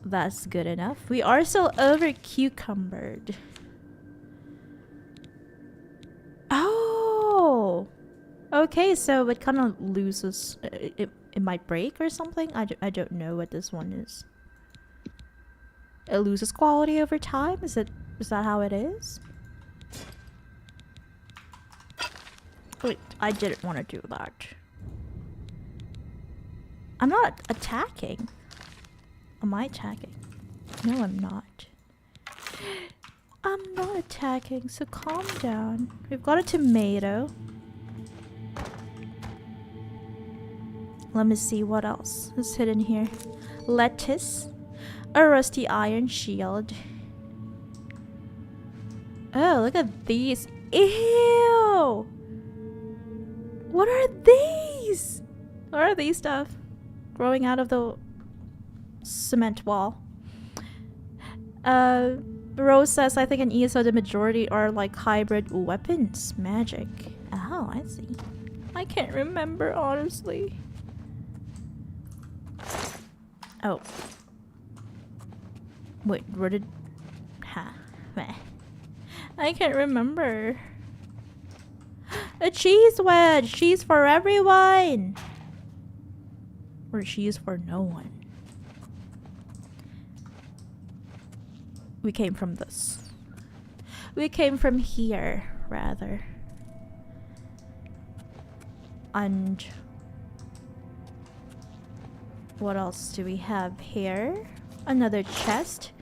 That's good enough. We are still over cucumbered. Oh! Okay, so it kind of loses... It might break or something? I don't know what this one is. It loses quality over time? Is that how it is? Wait, I didn't want to do that. I'm not attacking. Am I attacking? No, I'm not. I'm not attacking, so calm down. We've got a tomato. Let me see what else is hidden here. Lettuce. A rusty iron shield. Oh, look at these. Ew! What are these? What are these stuff? Growing out of the cement wall. Rose says, I think in ESO the majority are like hybrid weapons. Magic. Oh, I see. I can't remember, honestly. Oh. Wait, where did... Meh. I can't remember. A cheese wedge! Cheese for everyone! Or cheese for no one. We came from this. We came from here, rather. And... what else do we have here? Another chest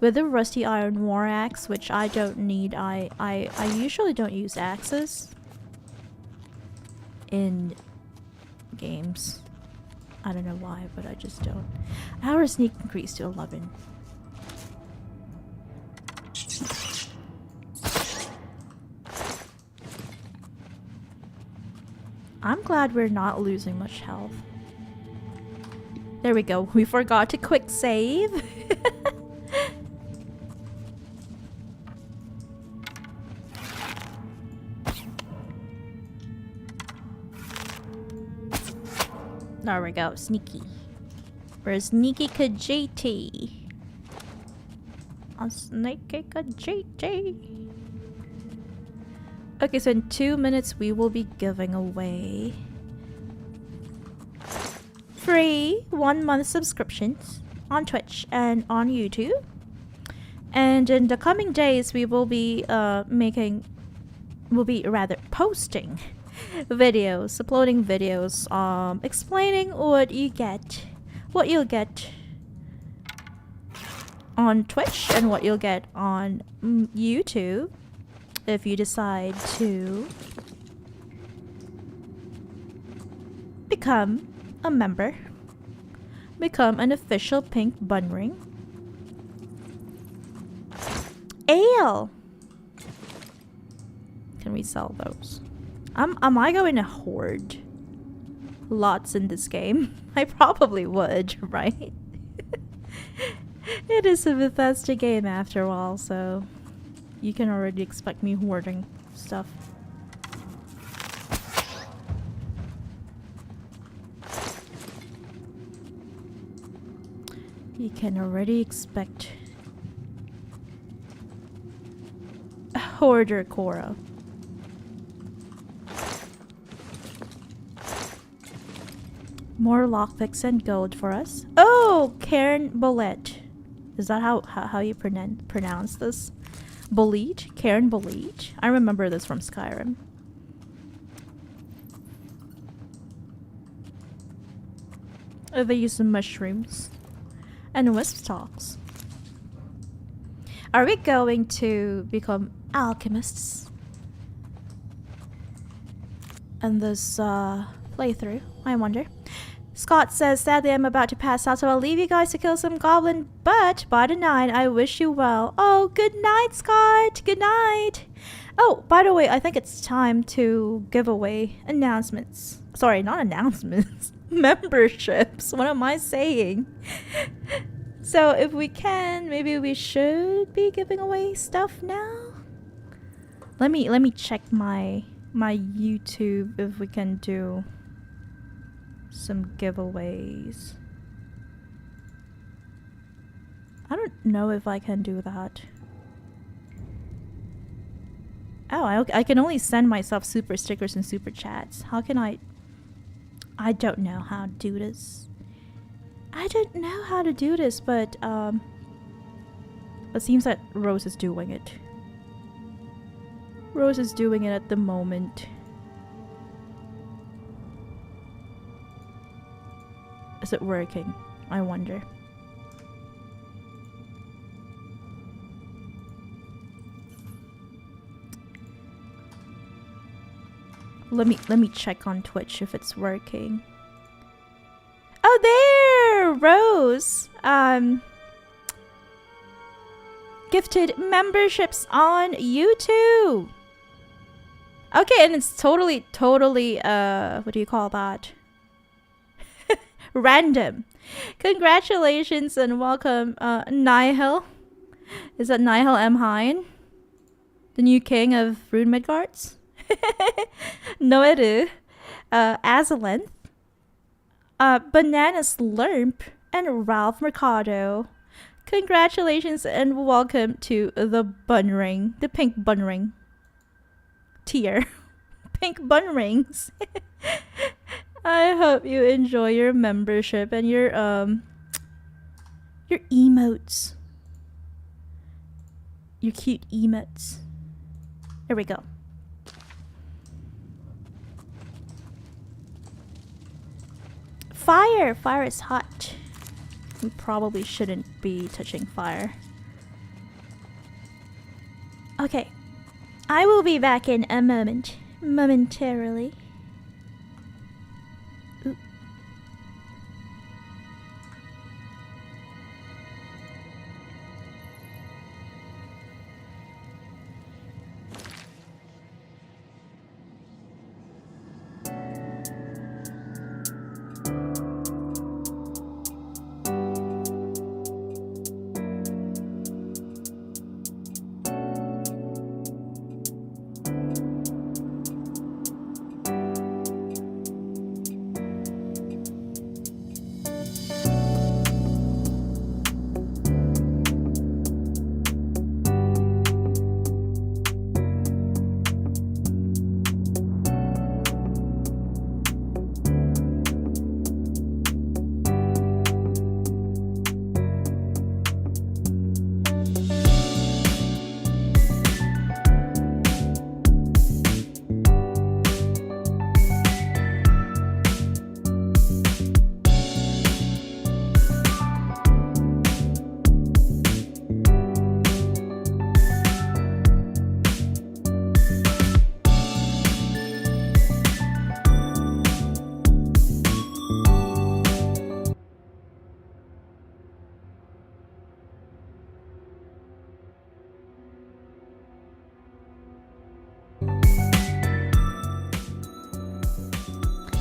with a rusty iron war axe, which I don't need. I usually don't use axes in games. I don't know why, but I just don't. Our sneak increased to 11. I'm glad we're not losing much health. There we go. We forgot to quick save. There we go. Sneaky. We're a sneaky Khajiiti. A sneaky Khajiiti. Okay, so in 2 minutes we will be giving away free 1 month subscriptions on Twitch and on YouTube. And in the coming days, we will be posting videos, uploading videos, explaining what you'll get on Twitch and what you'll get on YouTube if you decide to become a member, become an official pink bunnring. Ale! Can we sell those? Am I going to hoard lots in this game? I probably would, right? It is a Bethesda game after all, so you can already expect me hoarding stuff. You can already expect a hoarder Cora. More lockpicks and gold for us. Oh, Karen Bullet. Is that how you pronounce this? Bullet? Karen Bullet? I remember this from Skyrim. They use some mushrooms and wisp stalks. Are we going to become alchemists in this playthrough? I wonder. Scott says, sadly I'm about to pass out, so I'll leave you guys to kill some goblin, but by the night I wish you well. Oh, good night, Scott. Good night. Oh, by the way, I think it's time to give away announcements. Sorry, not announcements. Memberships. What am I saying? So if we can, maybe we should be giving away stuff now. Let me check my YouTube if we can do some giveaways. I don't know if I can do that. Oh, I can only send myself super stickers and super chats. How can I don't know how to do this. I don't know how to do this, but it seems that Rose is doing it. Rose is doing it at the moment. Is it working? I wonder. Let me check on Twitch if it's working. Oh, there! Rose! Gifted memberships on YouTube! Okay, and it's totally, what do you call that? Random. Congratulations and welcome, Nihil. Is that Nihil M. Hine? The new king of Rune Midgards? Noedu. Azalenth. Banana Slurp. And Ralph Mercado. Congratulations and welcome to the bunnring. The pink bunnring tier. Pink bun-rings. I hope you enjoy your membership and your emotes. Your cute emotes. There we go. Fire! Fire is hot. We probably shouldn't be touching fire. Okay. I will be back in a moment. Momentarily. Ooh.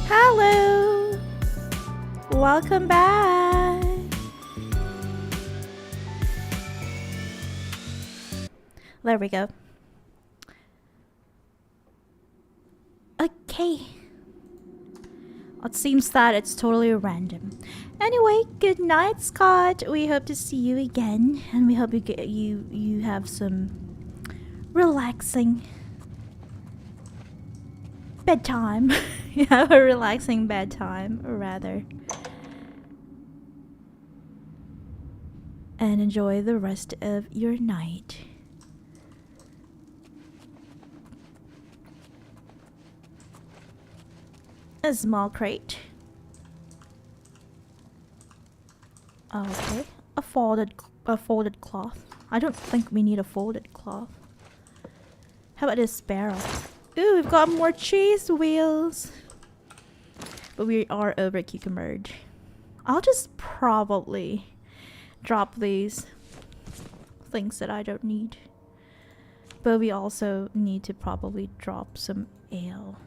Hello! Welcome back! There we go. Okay. It seems that it's totally random. Anyway, good night, Scott. We hope to see you again, and we hope you have some relaxing bedtime. You have a relaxing bedtime, rather. And enjoy the rest of your night. A small crate. Okay. A folded cloth. I don't think we need a folded cloth. How about this barrel? Ooh, we've got more cheese wheels. But we are over cucumbered. I'll just probably drop these things that I don't need. But we also need to probably drop some ale.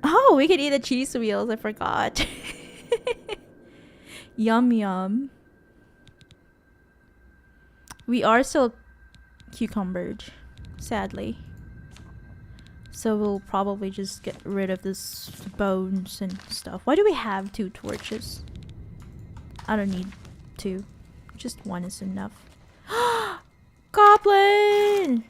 Oh, we can eat the cheese wheels. I forgot. Yum yum. We are still cucumbered, sadly. So we'll probably just get rid of this bones and stuff. Why do we have 2 torches? I don't need 2. Just 1 is enough. Goblin!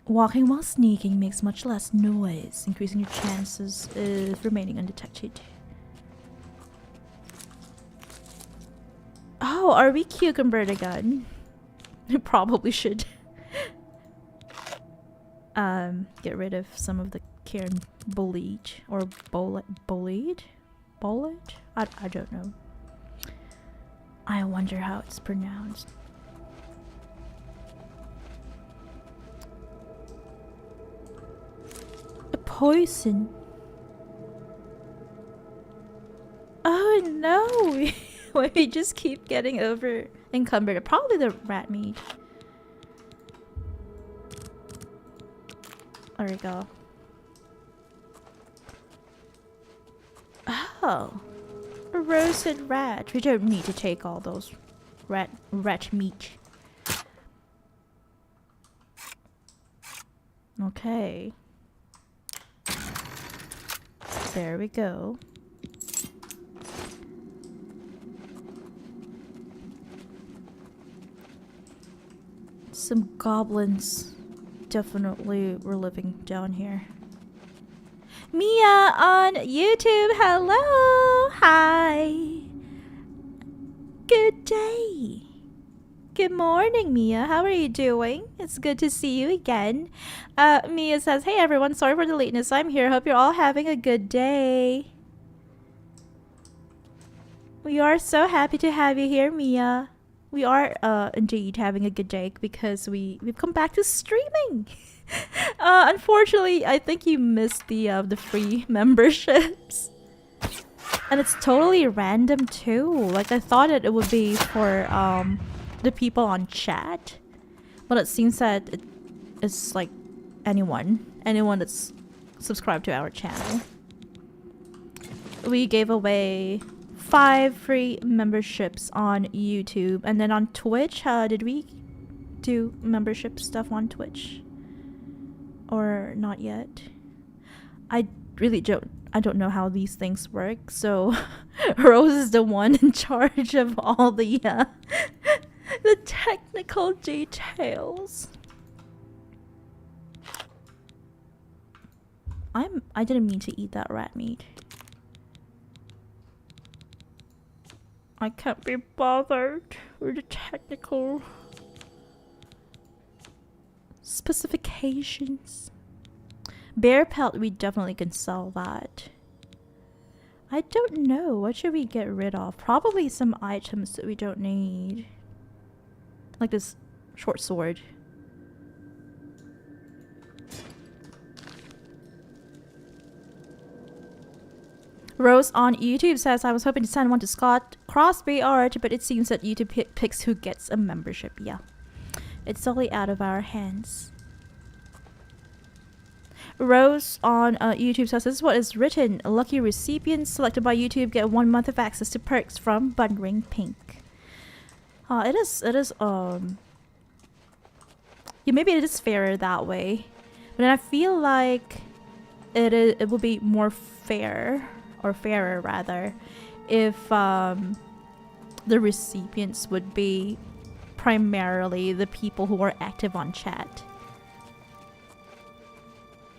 Walking while sneaking makes much less noise, increasing your chances of remaining undetected. Oh, are we cucumbered again? We probably should. Get rid of some of the Karen bullied or bullied? I don't know. I wonder how it's pronounced. A poison. Oh no! We just keep getting over encumbered. Probably the rat meat. There we go. Oh. A roasted rat. We don't need to take all those rat meat. Okay. There we go. Some goblins definitely were living down here. Mia on YouTube, hello! Hi! Good day! Good morning, Mia. How are you doing? It's good to see you again. Mia says, hey everyone, sorry for the lateness. I'm here. Hope you're all having a good day. We are so happy to have you here, Mia. We are indeed having a good day because we've come back to streaming. Unfortunately, I think you missed the free memberships. And it's totally random too. Like I thought it would be for the people on chat, but it seems that it's like anyone that's subscribed to our channel. We gave away 5 free memberships on YouTube, and then on Twitch, did we do membership stuff on Twitch? Or not yet? I really don't know how these things work, so Rose is the one in charge of all the technical details. I didn't mean to eat that rat meat. I can't be bothered with the technical specifications. Bear pelt, we definitely can sell that. I don't know. What should we get rid of? Probably some items that we don't need. Like this short sword. Rose on YouTube says, I was hoping to send one to Scott Crosby Art, but it seems that YouTube picks who gets a membership. Yeah. It's totally out of our hands. Rose on YouTube says, this is what is written. Lucky recipients selected by YouTube get 1 month of access to perks from Bunnring Pink. It is, yeah, maybe it is fairer that way. But I feel like it will be more fair, or fairer rather, if the recipients would be primarily the people who are active on chat.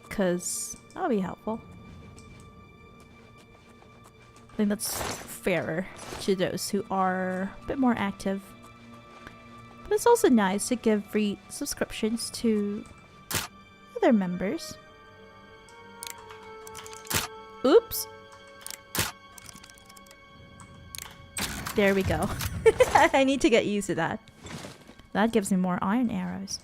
Because that would be helpful. I think that's fairer to those who are a bit more active. But it's also nice to give free subscriptions to other members. Oops. There we go. I need to get used to that. That gives me more iron arrows.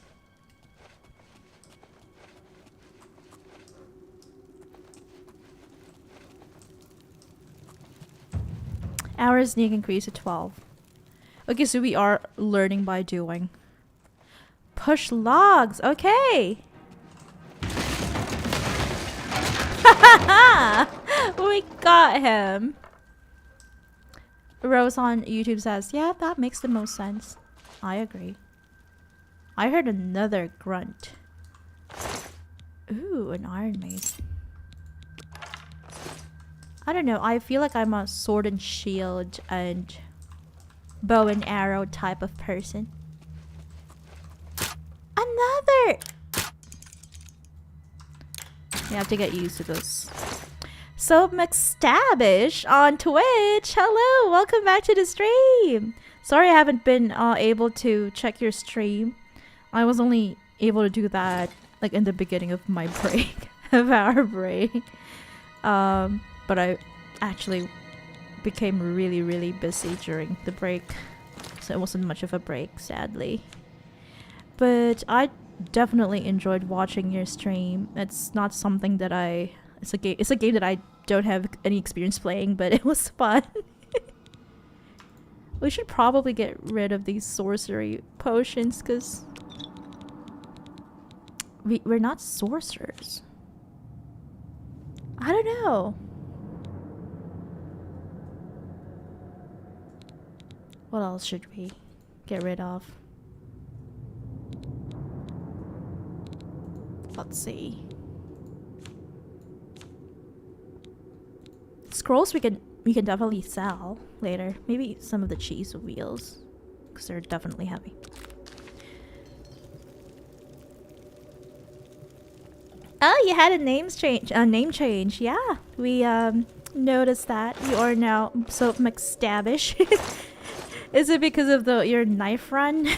Our sneak increase to 12. Okay, so we are learning by doing. Push logs. Okay. We got him. Rose on YouTube says, yeah, that makes the most sense. I agree. I heard another grunt. Ooh, an iron mace. I don't know. I feel like I'm a sword and shield and bow and arrow type of person. Another! You have to get used to this. So McStabish on Twitch. Hello, welcome back to the stream. Sorry I haven't been able to check your stream. I was only able to do that like in the beginning of my break, of our break. But I actually became really busy during the break, so it wasn't much of a break, sadly. But I definitely enjoyed watching your stream. It's not something that it's a game that I don't have any experience playing, but it was fun. We should probably get rid of these sorcery potions, because we're not sorcerers. I don't know. What else should we get rid of? Let's see. Scrolls we can definitely sell later. Maybe some of the cheese wheels, because they're definitely heavy. Oh, you had a name change. Yeah, we noticed that. You are now so McStabish. Is it because of your knife run?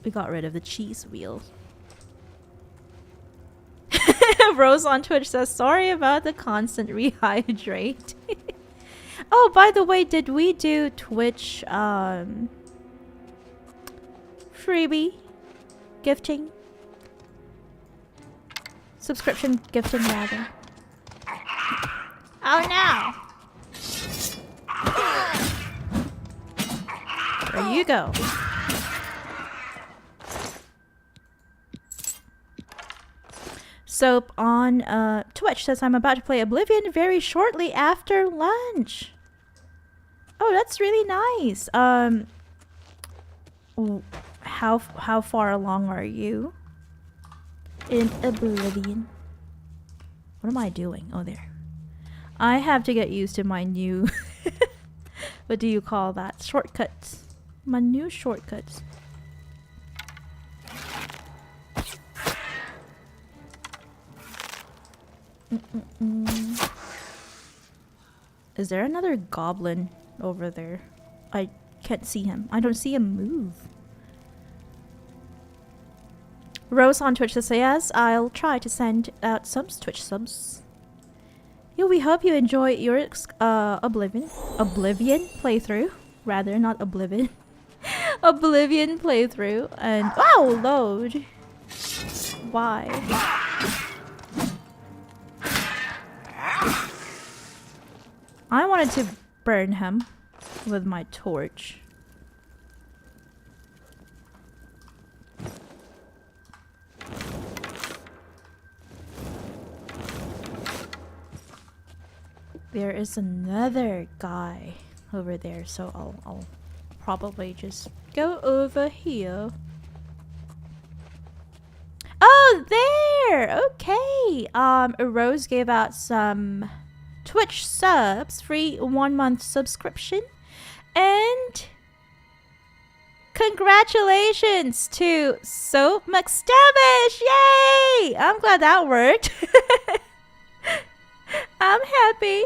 We got rid of the cheese wheel. Rose on Twitch says, sorry about the constant rehydrate. Oh, by the way, did we do Twitch freebie gifting? Subscription gifting, rather. Oh no! There you go. Soap on Twitch says, I'm about to play Oblivion very shortly after lunch. Oh, that's really nice. How far along are you in Oblivion? What am I doing? Oh, there. I have to get used to my new what do you call that? Shortcuts. My new shortcuts. Is there another goblin over there? I can't see him. I don't see him move. Rose on Twitch says, yes, I'll try to send out some Twitch subs. Yeah, we hope you enjoy your Oblivion playthrough. Rather, not Oblivion. Oblivion playthrough. And wow, load. Why? I wanted to burn him with my torch. There is another guy over there, so I'll probably just go over here. Oh, there! Okay. Rose gave out some Twitch subs, free 1-month subscription, and congratulations to Soap McStavish! Yay! I'm glad that worked. I'm happy.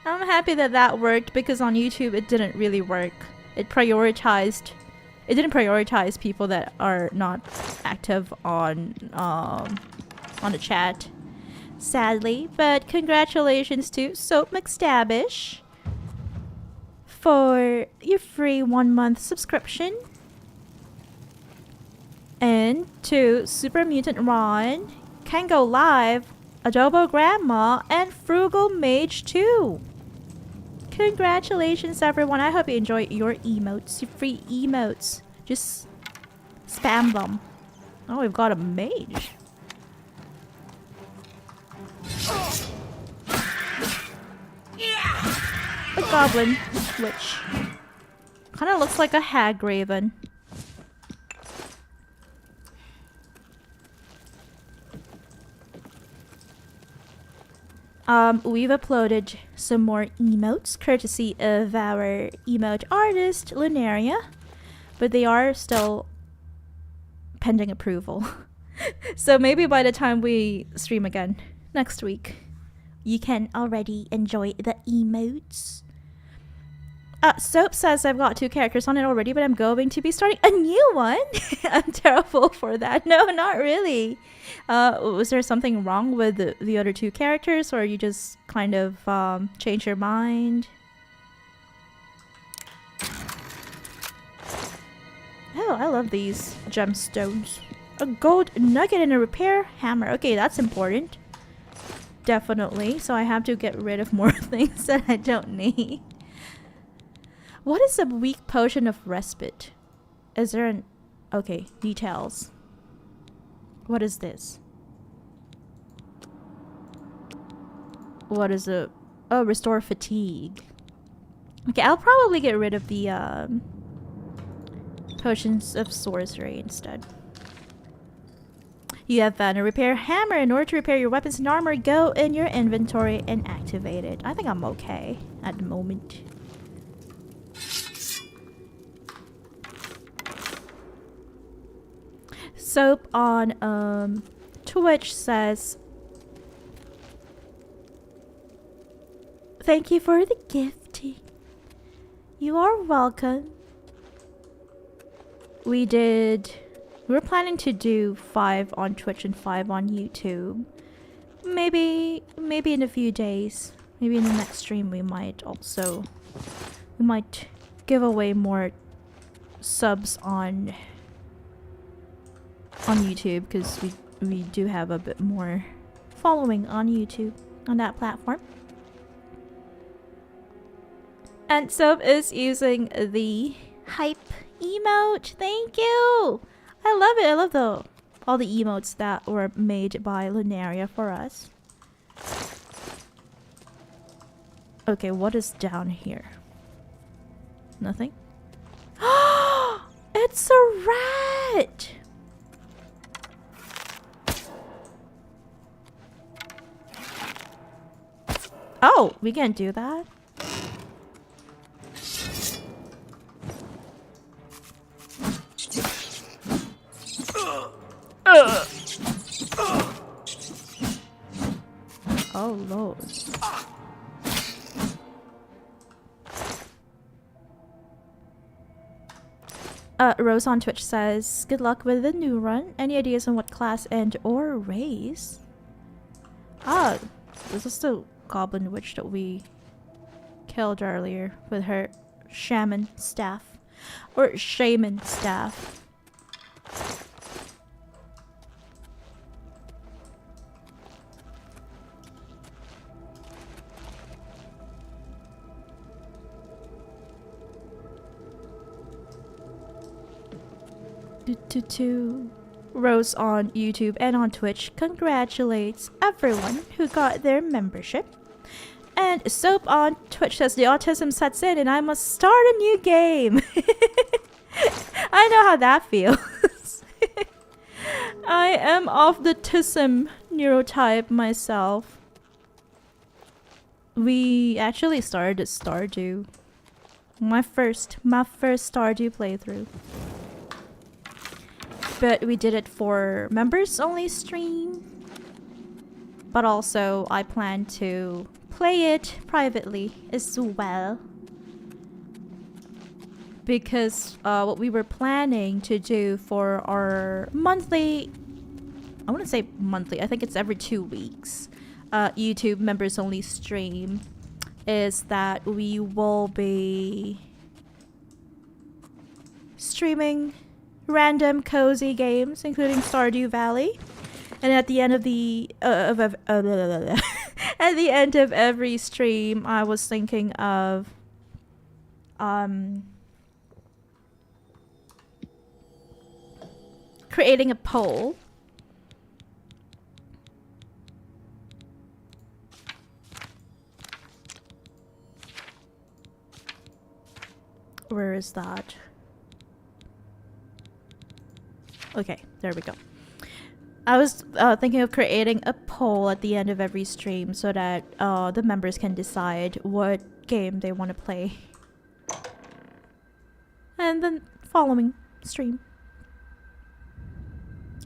I'm happy that that worked, because on YouTube it didn't really work. It didn't prioritize people that are not active on the chat, sadly. But congratulations to Soap McStabish for your free 1-month subscription, and to Super Mutant Ron, Can Go Live, Adobo Grandma, and Frugal Mage 2. Congratulations, everyone. I hope you enjoy your emotes, your free emotes. Just spam them. Oh, we've got a mage. A goblin witch. Kind of looks like a hag raven. We've uploaded some more emotes courtesy of our emote artist, Lunaria, but they are still pending approval. So maybe by the time we stream again next week, you can already enjoy the emotes. Soap says I've got 2 characters on it already, but I'm going to be starting a new one. I'm terrible for that. No, not really. Was there something wrong with the other 2 characters, or you just kind of change your mind? Oh, I love these gemstones. A gold nugget and a repair hammer. Okay, that's important. Definitely. So I have to get rid of more things that I don't need. What is a weak potion of respite? Is there an... Okay, details. What is this? What is a... Oh, restore fatigue. Okay, I'll probably get rid of the potions of sorcery instead. You have found a repair hammer. In order to repair your weapons and armor, go in your inventory and activate it. I think I'm okay at the moment. Soap on Twitch says, thank you for the gifting. You are welcome. We were planning to do 5 on Twitch and 5 on YouTube. Maybe in a few days. Maybe in the next stream we might give away more subs on YouTube, because we do have a bit more following on YouTube, on that platform. And Soap is using the hype emote. Thank you. I love it. I love all the emotes that were made by Lunaria for us. Okay, what is down here? Nothing? It's a rat! Oh, we can't do that? Oh, Lord. Rose on Twitch says, good luck with the new run. Any ideas on what class and or race? Ah, this is the goblin witch that we killed earlier with her shaman staff. Or shaman staff. Rose on YouTube and on Twitch congratulates everyone who got their membership. And Soap on Twitch says the autism sets in and I must start a new game. I know how that feels. I am of the TISM neurotype myself. We actually started at Stardew. My first Stardew playthrough. But we did it for members only stream. But also I plan to play it privately as well. Because what we were planning to do for our monthly, I wouldn't say monthly, I think it's every 2 weeks, YouTube members only stream, is that we will be streaming random cozy games, including Stardew Valley. And at the end of the at the end of every stream, I was thinking of creating a poll. Where is that? Okay, there we go. I was thinking of creating a poll at the end of every stream so that the members can decide what game they want to play. And then following stream.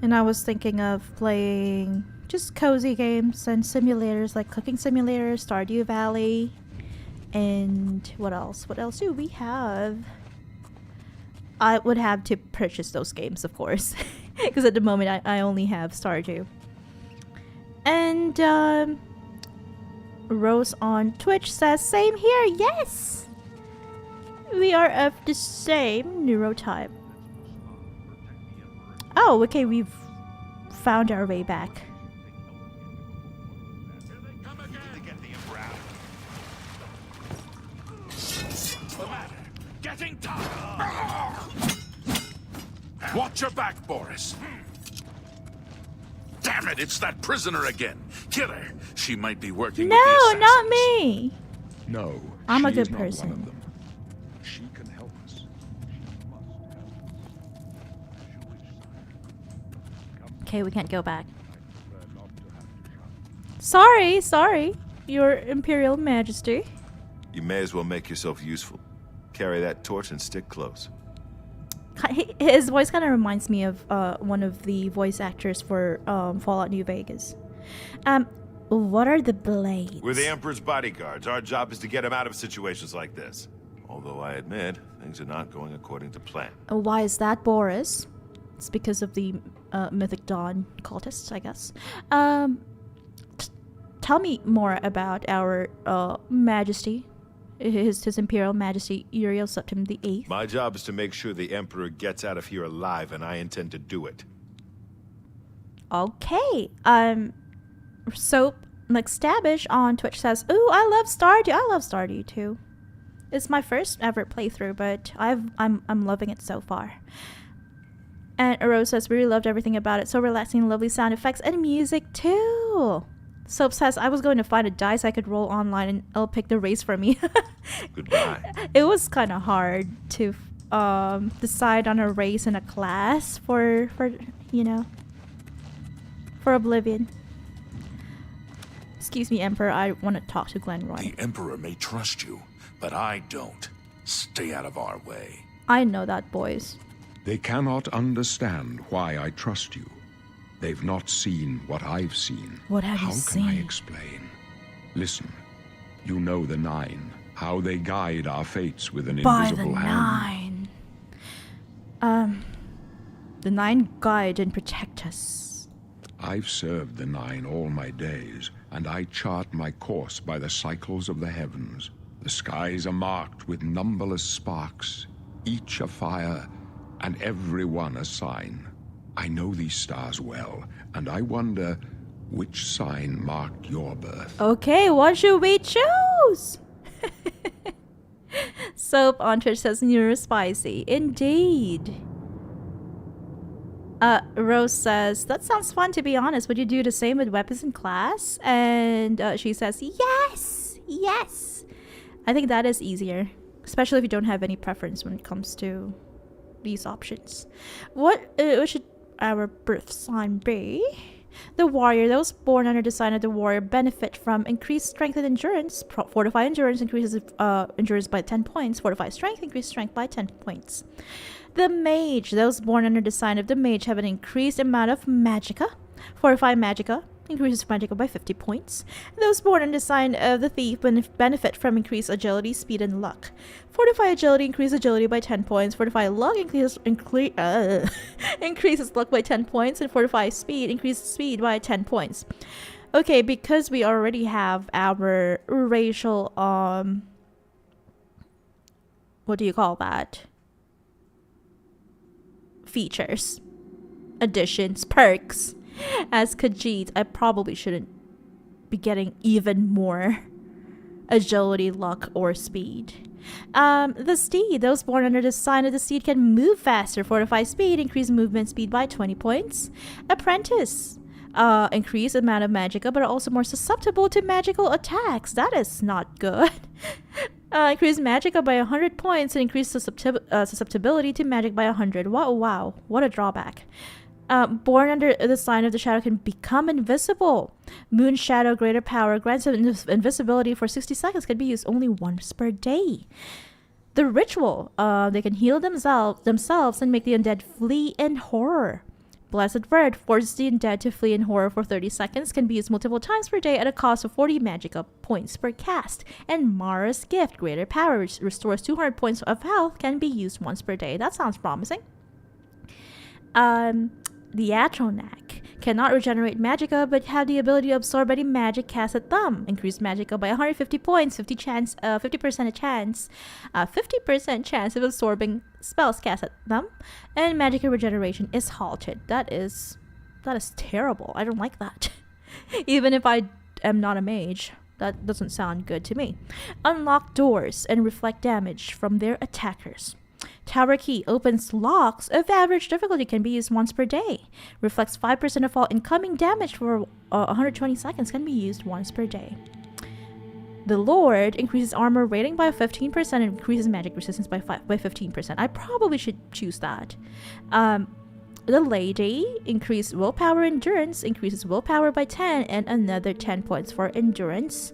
And I was thinking of playing just cozy games and simulators like Cooking Simulator, Stardew Valley, and what else? What else do we have? I would have to purchase those games, of course, because at the moment I only have Stardew. And Rose on Twitch says, same here, yes! We are of the same neurotype. Oh, okay, we've found our way back. Getting tired. Watch your back, Boris. Damn it, it's that prisoner again. Kill her. She might be working with the No, assassins. not me! No, I'm a she is good not one person. of them. She can help us. Okay, we can't go back. Sorry, Your Imperial Majesty. You may as well make yourself useful. Carry that torch and stick close. His voice kind of reminds me of one of the voice actors for Fallout New Vegas. What are the blades? We're the Emperor's bodyguards. Our job is to get him out of situations like this. Although I admit, things are not going according to plan. Why is that, Boris? It's because of the Mythic Dawn cultists, I guess. Tell me more about our Majesty. His Imperial Majesty Uriel Septim VIII. My job is to make sure the Emperor gets out of here alive, and I intend to do it. Okay. Soap McStabish on Twitch says, "Ooh, I love Stardew. I love Stardew too. It's my first ever playthrough, but I'm loving it so far." And Rose says, "We really loved everything about it. So relaxing, lovely sound effects and music too." Soap says, "I was going to find a dice I could roll online and it'll pick the race for me." Goodbye. It was kind of hard to decide on a race and a class for Oblivion. Excuse me, Emperor. I want to talk to Glenroy. The Emperor may trust you, but I don't. Stay out of our way. I know that, boys. They cannot understand why I trust you. They've not seen what I've seen. What have you How can I seen? explain? Listen, you know the Nine, how they guide our fates with an By the invisible hand. Nine. The Nine guide and protect us. I've served the Nine all my days, and I chart my course by the cycles of the heavens. The skies are marked with numberless sparks, each a fire, and every one a sign. I know these stars well, and I wonder which sign marked your birth. Okay, what should we choose? Soap on Twitch says neurospicy. Indeed. Rose says, that sounds fun, to be honest. Would you do the same with weapons in class? And she says, yes! Yes! I think that is easier. Especially if you don't have any preference when it comes to these options. What should our birth sign be? The warrior. Those born under the sign of the warrior benefit from increased strength and endurance. Fortify endurance increases endurance by 10 points. Fortify strength increases strength by 10 points. The mage. Those born under the sign of the mage have an increased amount of magicka. Fortify magicka increases magicka by 50 points. Those born under the sign of the thief benefit from increased agility, speed, and luck. Fortify agility increases agility by 10 points. Fortify luck increases luck by 10 points. And fortify speed increases speed by 10 points. Okay, because we already have our racial, what do you call that? Features, additions, perks. As Khajiit, I probably shouldn't be getting even more agility, luck, or speed. The steed. Those born under the sign of the steed can move faster. Fortify speed, increase movement speed by 20 points. Apprentice. Increase amount of magicka, but are also more susceptible to magical attacks. That is not good. Increase magicka by 100 points and increase susceptibility to magic by 100. Wow, what a drawback. Born under the sign of the shadow can become invisible. Moon shadow, greater power, grants invisibility for 60 seconds, can be used only once per day. The ritual, they can heal themselves and make the undead flee in horror. Blessed Word forces the undead to flee in horror for 30 seconds, can be used multiple times per day at a cost of 40 magicka points per cast. And Mara's Gift, greater power, restores 200 points of health, can be used once per day. That sounds promising. The Atronak cannot regenerate magicka, but have the ability to absorb any magic cast at them. Increase magicka by 150 points, 50% chance of absorbing spells cast at them, and magicka regeneration is halted. That is terrible. I don't like that. Even if I am not a mage, that doesn't sound good to me. Unlock doors and reflect damage from their attackers. Tower Key opens locks of average difficulty, can be used once per day. Reflects 5% of all incoming damage for 120 seconds, can be used once per day. The Lord increases armor rating by 15% and increases magic resistance by 15%. I probably should choose that. The Lady increases willpower endurance, increases willpower by 10 and another 10 points for endurance.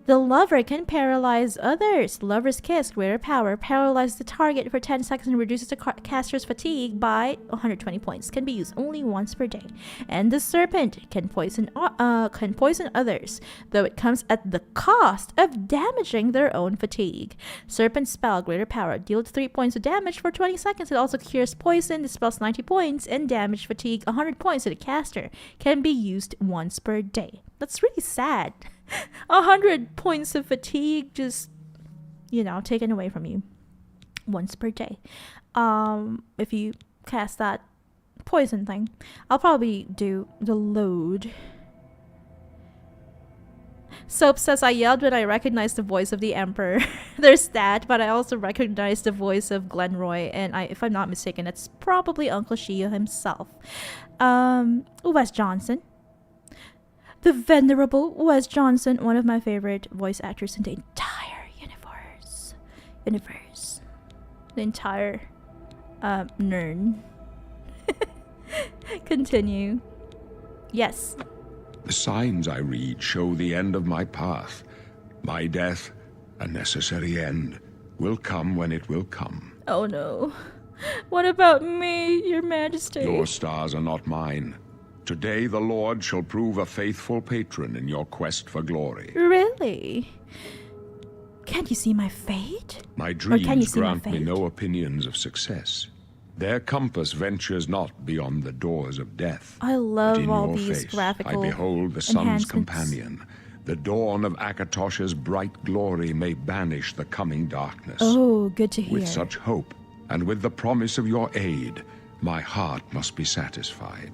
The Lover can paralyze others. Lover's Kiss, greater power, paralyzes the target for 10 seconds and reduces the caster's fatigue by 120 points. Can be used only once per day. And the Serpent can poison others, though it comes at the cost of damaging their own fatigue. Serpent spell, greater power, deals 3 points of damage for 20 seconds. It also cures poison, dispels 90 points, and damage fatigue 100 points to the caster. Can be used once per day. That's really sad. 100 points of fatigue just, taken away from you once per day. If you cast that poison thing, I'll probably do the load. Soap says, I yelled when I recognized the voice of the Emperor. There's that, but I also recognized the voice of Glenroy, and if I'm not mistaken, it's probably Uncle Shia himself. Wes Johnson. The venerable Wes Johnson, one of my favorite voice actors in the entire universe. The entire Nern. Continue. Yes. The signs I read show the end of my path. My death, a necessary end, will come when it will come. Oh no. What about me, Your Majesty? Your stars are not mine. Today the Lord shall prove a faithful patron in your quest for glory. Really? Can't you see my fate? My dreams grant me no opinions of success. Their compass ventures not beyond the doors of death. I love all these face, graphical I behold the sun's companion. The dawn of Akatosh's bright glory may banish the coming darkness. Oh, good to hear. With such hope, and with the promise of your aid, my heart must be satisfied.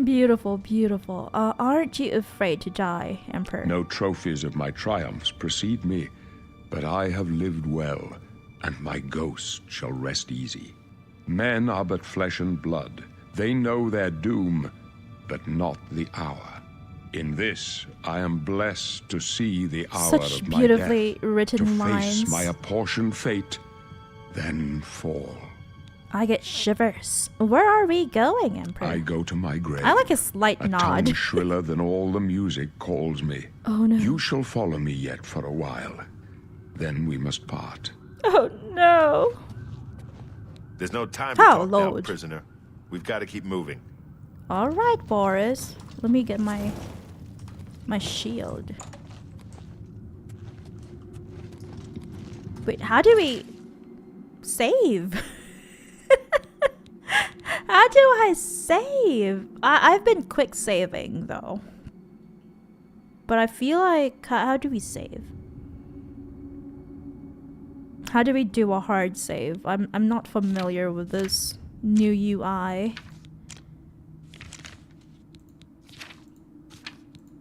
Beautiful, beautiful. Aren't you afraid to die, Emperor? No trophies of my triumphs precede me, but I have lived well, and my ghost shall rest easy. Men are but flesh and blood, They know their doom, but not the hour. In this, I am blessed to see the hour Such of my beautifully death, written to lines. face my apportioned fate, then fall. I get shivers. Where are we going, Emperor? I go to my grave. I like a slight A nod. tongue shriller than all the music calls me. Oh no. You shall follow me yet for a while. Then we must part. Oh no. There's no time to Oh, talk now, Lord. prisoner. We've got to keep moving. All right, Boris. Let me get my shield. Wait, how do we save? How do I save? I've been quick saving though. But I feel like how do we save? How do we do a hard save? I'm not familiar with this new UI.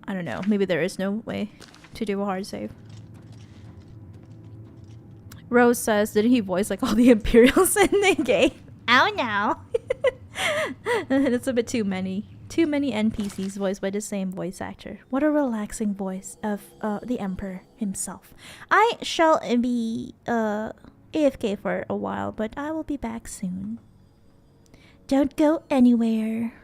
I don't know. Maybe there is no way to do a hard save. Rose says, didn't he voice like all the Imperials in the game? Oh no. That's a bit too many. Too many NPCs voiced by the same voice actor. What a relaxing voice of the Emperor himself. I shall be AFK for a while, but I will be back soon. Don't go anywhere.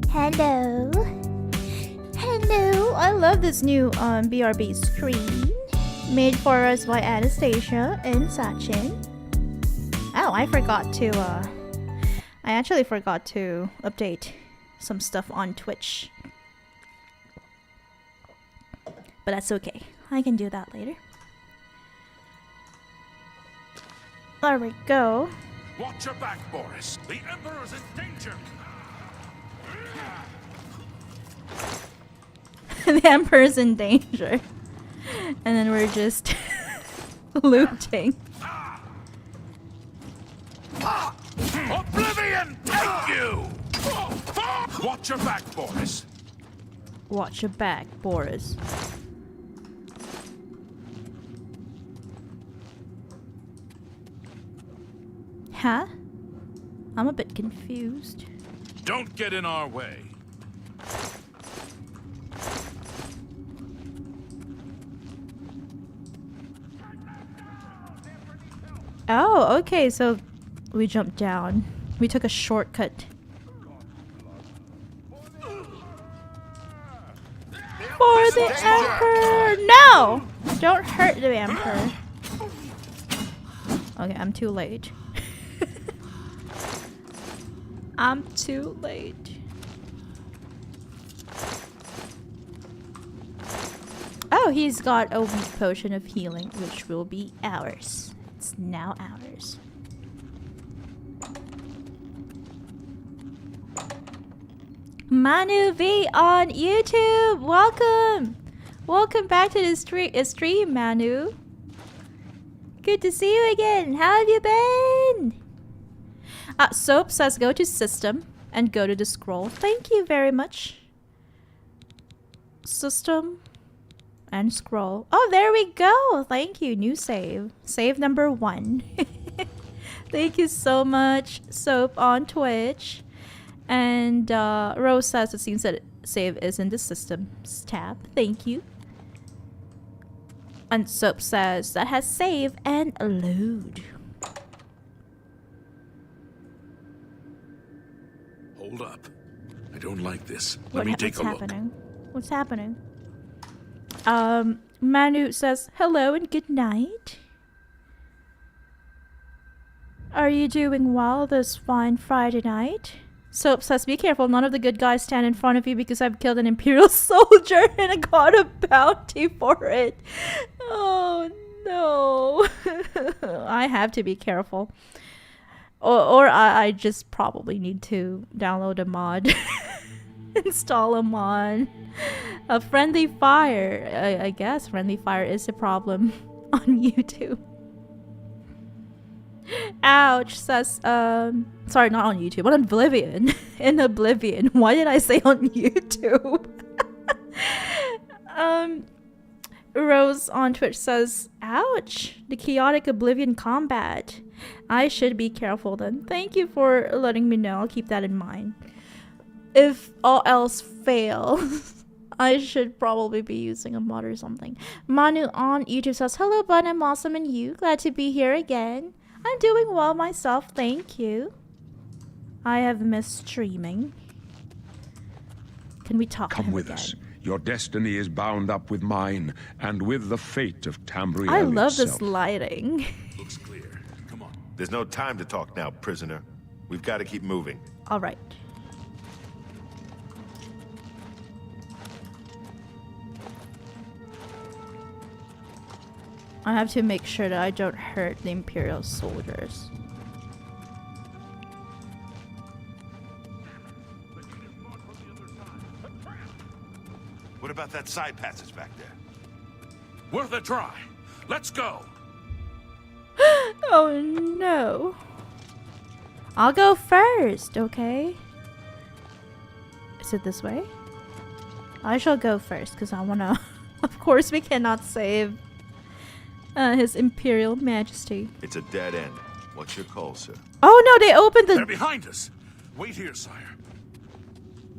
Hello. Hello. I love this new BRB screen made for us by Anastasia and Sachin. Oh, I actually forgot to update some stuff on Twitch. But that's okay. I can do that later. There we go. Watch your back, Boris. The Emperor's in danger. The Emperor's in danger. And then we're just looting. Oblivion, take you! Watch your back, Boris. Watch your back, Boris. Huh? I'm a bit confused. Don't get in our way. Oh, okay, so we jumped down. We took a shortcut. For the Emperor! No! Don't hurt the Emperor. Okay, I'm too late. I'm too late. Oh, he's got a weak potion of healing, which will be ours. It's now ours. Manu V on YouTube! Welcome! Welcome back to the stream, Manu. Good to see you again. How have you been? Soap says go to system and go to the scroll. Thank you very much. System and scroll. Oh, there we go. Thank you. New save. Save number 1. Thank you so much, Soap on Twitch. And Rose says it seems that save is in the systems tab. Thank you. And Soap says that has save and load. Hold up. I don't like this. What Let me ha- take a what's look. happening? What's happening? Manu says hello and good night. Are you doing well this fine Friday night? Soap says, be careful, none of the good guys stand in front of you because I've killed an Imperial soldier and I got a bounty for it. Oh no. I have to be careful. Or I just probably need to download a mod. Install a mod. A friendly fire. I guess friendly fire is a problem on YouTube. Ouch, says, sorry, not on YouTube, but on Oblivion. In Oblivion. Why did I say on YouTube? Rose on Twitch says, ouch, the chaotic Oblivion combat. I should be careful then. Thank you for letting me know. I'll keep that in mind. If all else fails, I should probably be using a mod or something. Manu on YouTube says, hello, Bun, I'm awesome and you. Glad to be here again. I'm doing well myself, thank you. I have missed streaming. Can we talk to Come him with again? us. Your destiny is bound up with mine, and with the fate of Tamriel I love this itself. lighting. Looks clear. Come on. There's no time to talk now, prisoner. We've got to keep moving. All right. I have to make sure that I don't hurt the Imperial soldiers. What about that side passage back there? Worth a try. Let's go. Oh no. I'll go first, okay? Is it this way? I shall go first because I wanna... Of course we cannot save His Imperial Majesty. It's a dead end. What's your call, sir? Oh no, they opened They're the... behind us. Wait here, sire.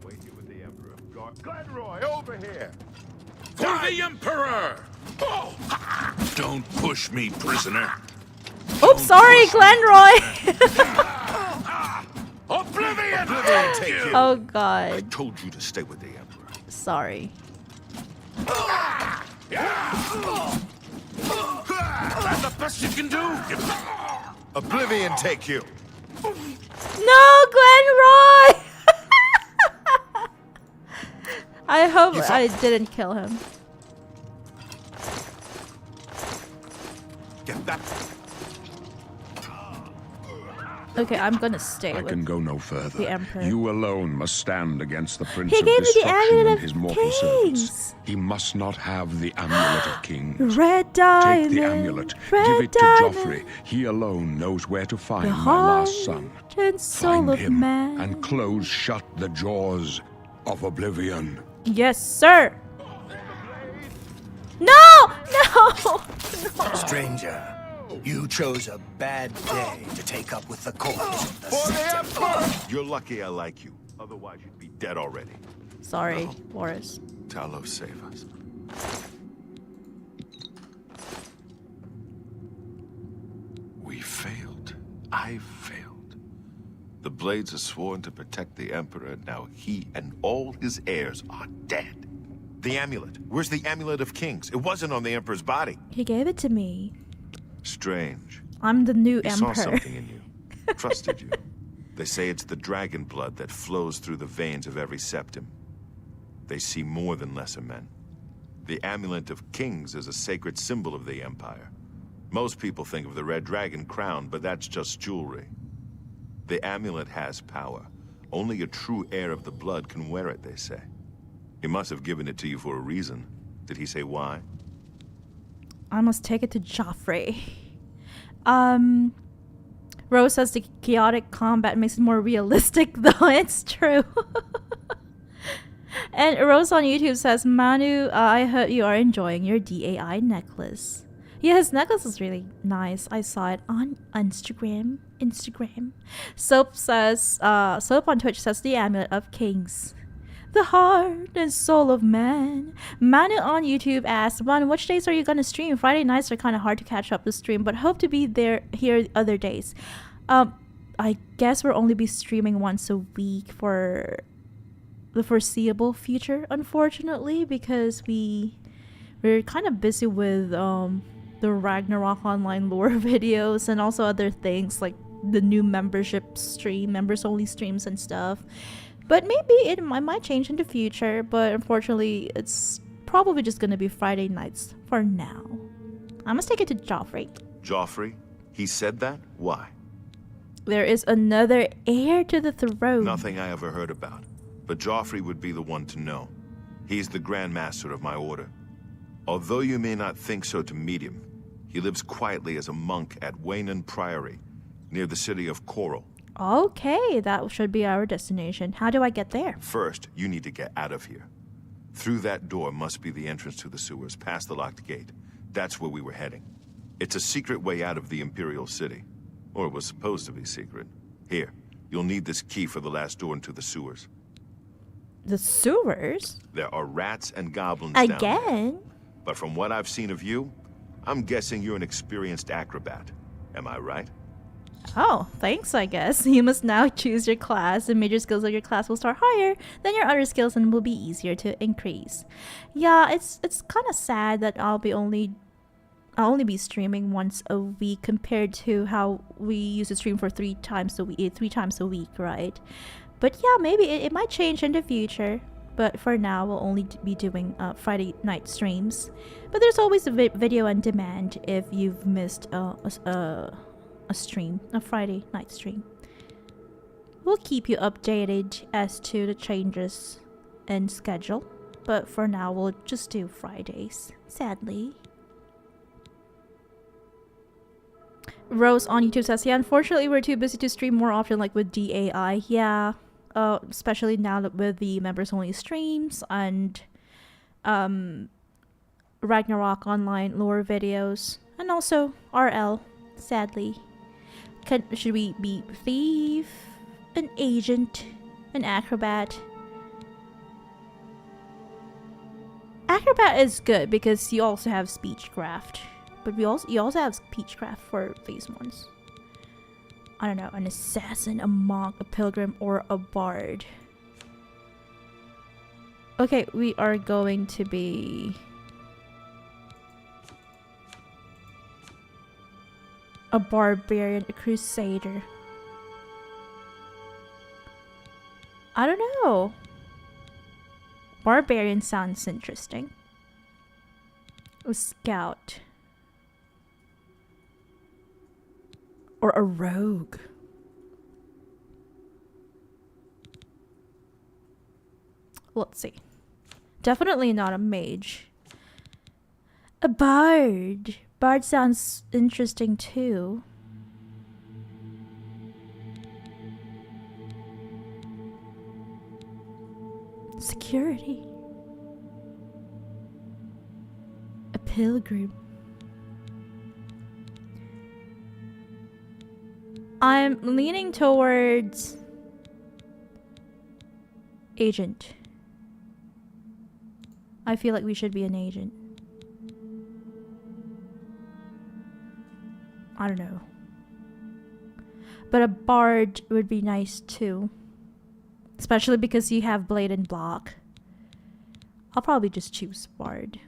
Wait here with the Emperor. Glenroy, over here! For the Emperor! Oh. Don't push me, prisoner. Oops, sorry, Glenroy! Oblivion! Oblivion take you! Oh I god, told you to stay with the Emperor. sorry. That's the best you can do? Oblivion take you! No, Glenroy! I hope I didn't kill him. Get that. Okay, I'm gonna stay I with... can go no further. the Emperor. You alone must stand against the Prince He of gave me the Destruction Amulet and of his mortal servants. Kings. He must not have the Amulet of Kings. Red diamond, Take the amulet, red give it to diamond, Joffrey. He alone knows where to find the my heart last son. and soul Find of him man. and close shut the jaws of Oblivion. Yes, sir. No! No! Stranger, you chose a bad day to take up with the corpse of the Septim. You're lucky I like you. Otherwise, you'd be dead already. Sorry, Boris. Talos, save us. We failed. I failed. The Blades are sworn to protect the Emperor. Now he and all his heirs are dead. The amulet. Where's the Amulet of Kings? It wasn't on the Emperor's body. He gave it to me. Strange. I'm the new He saw Emperor. something in you. Trusted you. They say it's the dragon blood that flows through the veins of every septim. They see more than lesser men. The Amulet of Kings is a sacred symbol of the Empire. Most people think of the red dragon crown, but that's just jewelry. The amulet has power. Only a true heir of the blood can wear it, they say. He must have given it to you for a reason. Did he say why? I must take it to Joffrey. Rose says the chaotic combat makes it more realistic, though it's true. And Rose on YouTube says, Manu, I heard you are enjoying your DAI necklace. Yeah, his necklace is really nice. I saw it on Instagram. Soap says, Soap on Twitch says the Amulet of Kings. The heart and soul of man. Manu on YouTube asked, One, which days are you gonna stream? Friday nights are kind of hard to catch up to stream, but hope to be here other days. I guess we'll only be streaming once a week for the foreseeable future, unfortunately, because we're kind of busy with the Ragnarok online lore videos and also other things like the new membership stream, members only streams and stuff. But maybe it might change in the future, but unfortunately it's probably just gonna be Friday nights for now. I must take it to Joffrey. Joffrey? He said that? Why? There is another heir to the throne. Nothing I ever heard about. But Joffrey would be the one to know. He's the Grand Master of my order. Although you may not think so to meet him, he lives quietly as a monk at Waynon Priory, near the city of Coral. Okay, that should be our destination. How do I get there? First, you need to get out of here. Through that door must be the entrance to the sewers, past the locked gate. That's where we were heading. It's a secret way out of the Imperial City. Or it was supposed to be secret. Here, you'll need this key for the last door into the sewers. The sewers? There are rats and goblins down there. Again? But from what I've seen of you, I'm guessing you're an experienced acrobat. Am I right? Oh, thanks, I guess. You must now choose your class, and major skills of your class will start higher than your other skills and will be easier to increase. Yeah, it's kind of sad that I'll only be streaming once a week compared to how we used to stream for 3 times a week, right? But yeah, maybe it might change in the future. But for now, we'll only be doing Friday night streams. But there's always a video on demand if you've missed a Friday night stream. We'll keep you updated as to the changes in schedule. But for now, we'll just do Fridays, sadly. Rose on YouTube says, yeah, unfortunately we're too busy to stream more often like with DAI. Yeah, especially now with the members only streams and Ragnarok online lore videos and also RL, sadly. Should we be thief, an agent, an acrobat? Acrobat is good because you also have speechcraft. But you also have speechcraft for these ones. I don't know, an assassin, a monk, a pilgrim, or a bard. Okay, we are going to be a barbarian, a crusader. I don't know. Barbarian sounds interesting. A scout. Or a rogue. Let's see. Definitely not a mage. A bard. Bard sounds interesting too. Security. A pilgrim. I'm leaning towards agent. I feel like we should be an agent. I don't know. But a bard would be nice too. Especially because you have blade and block. I'll probably just choose bard.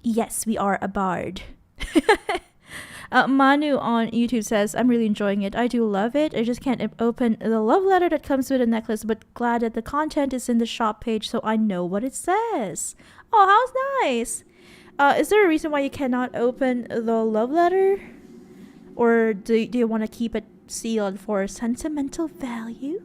Yes, we are a bard. Manu on YouTube says, I'm really enjoying it. I do love it. I just can't open the love letter that comes with a necklace, but glad that the content is in the shop page so I know what it says. Oh, how's nice. Is there a reason why you cannot open the love letter? Or do you want to keep it sealed for sentimental value?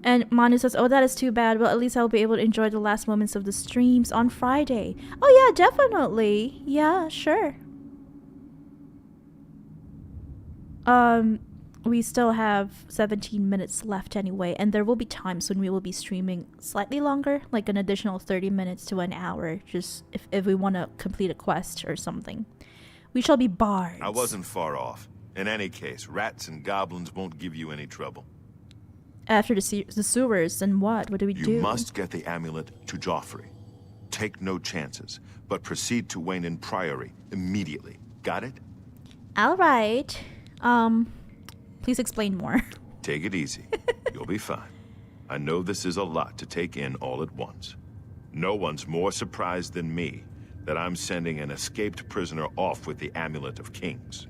And Manu says, oh, that is too bad. Well, at least I'll be able to enjoy the last moments of the streams on Friday. Oh, yeah, definitely. Yeah, sure. We still have 17 minutes left anyway. And there will be times when we will be streaming slightly longer. Like an additional 30 minutes to an hour. Just if we want to complete a quest or something. We shall be bards. I wasn't far off. In any case, rats and goblins won't give you any trouble. After the sewers, then what? What do we do? You must get the amulet to Joffrey. Take no chances, but proceed to Waynon Priory immediately. Got it? Alright. Please explain more. Take it easy. You'll be fine. I know this is a lot to take in all at once. No one's more surprised than me that I'm sending an escaped prisoner off with the Amulet of Kings.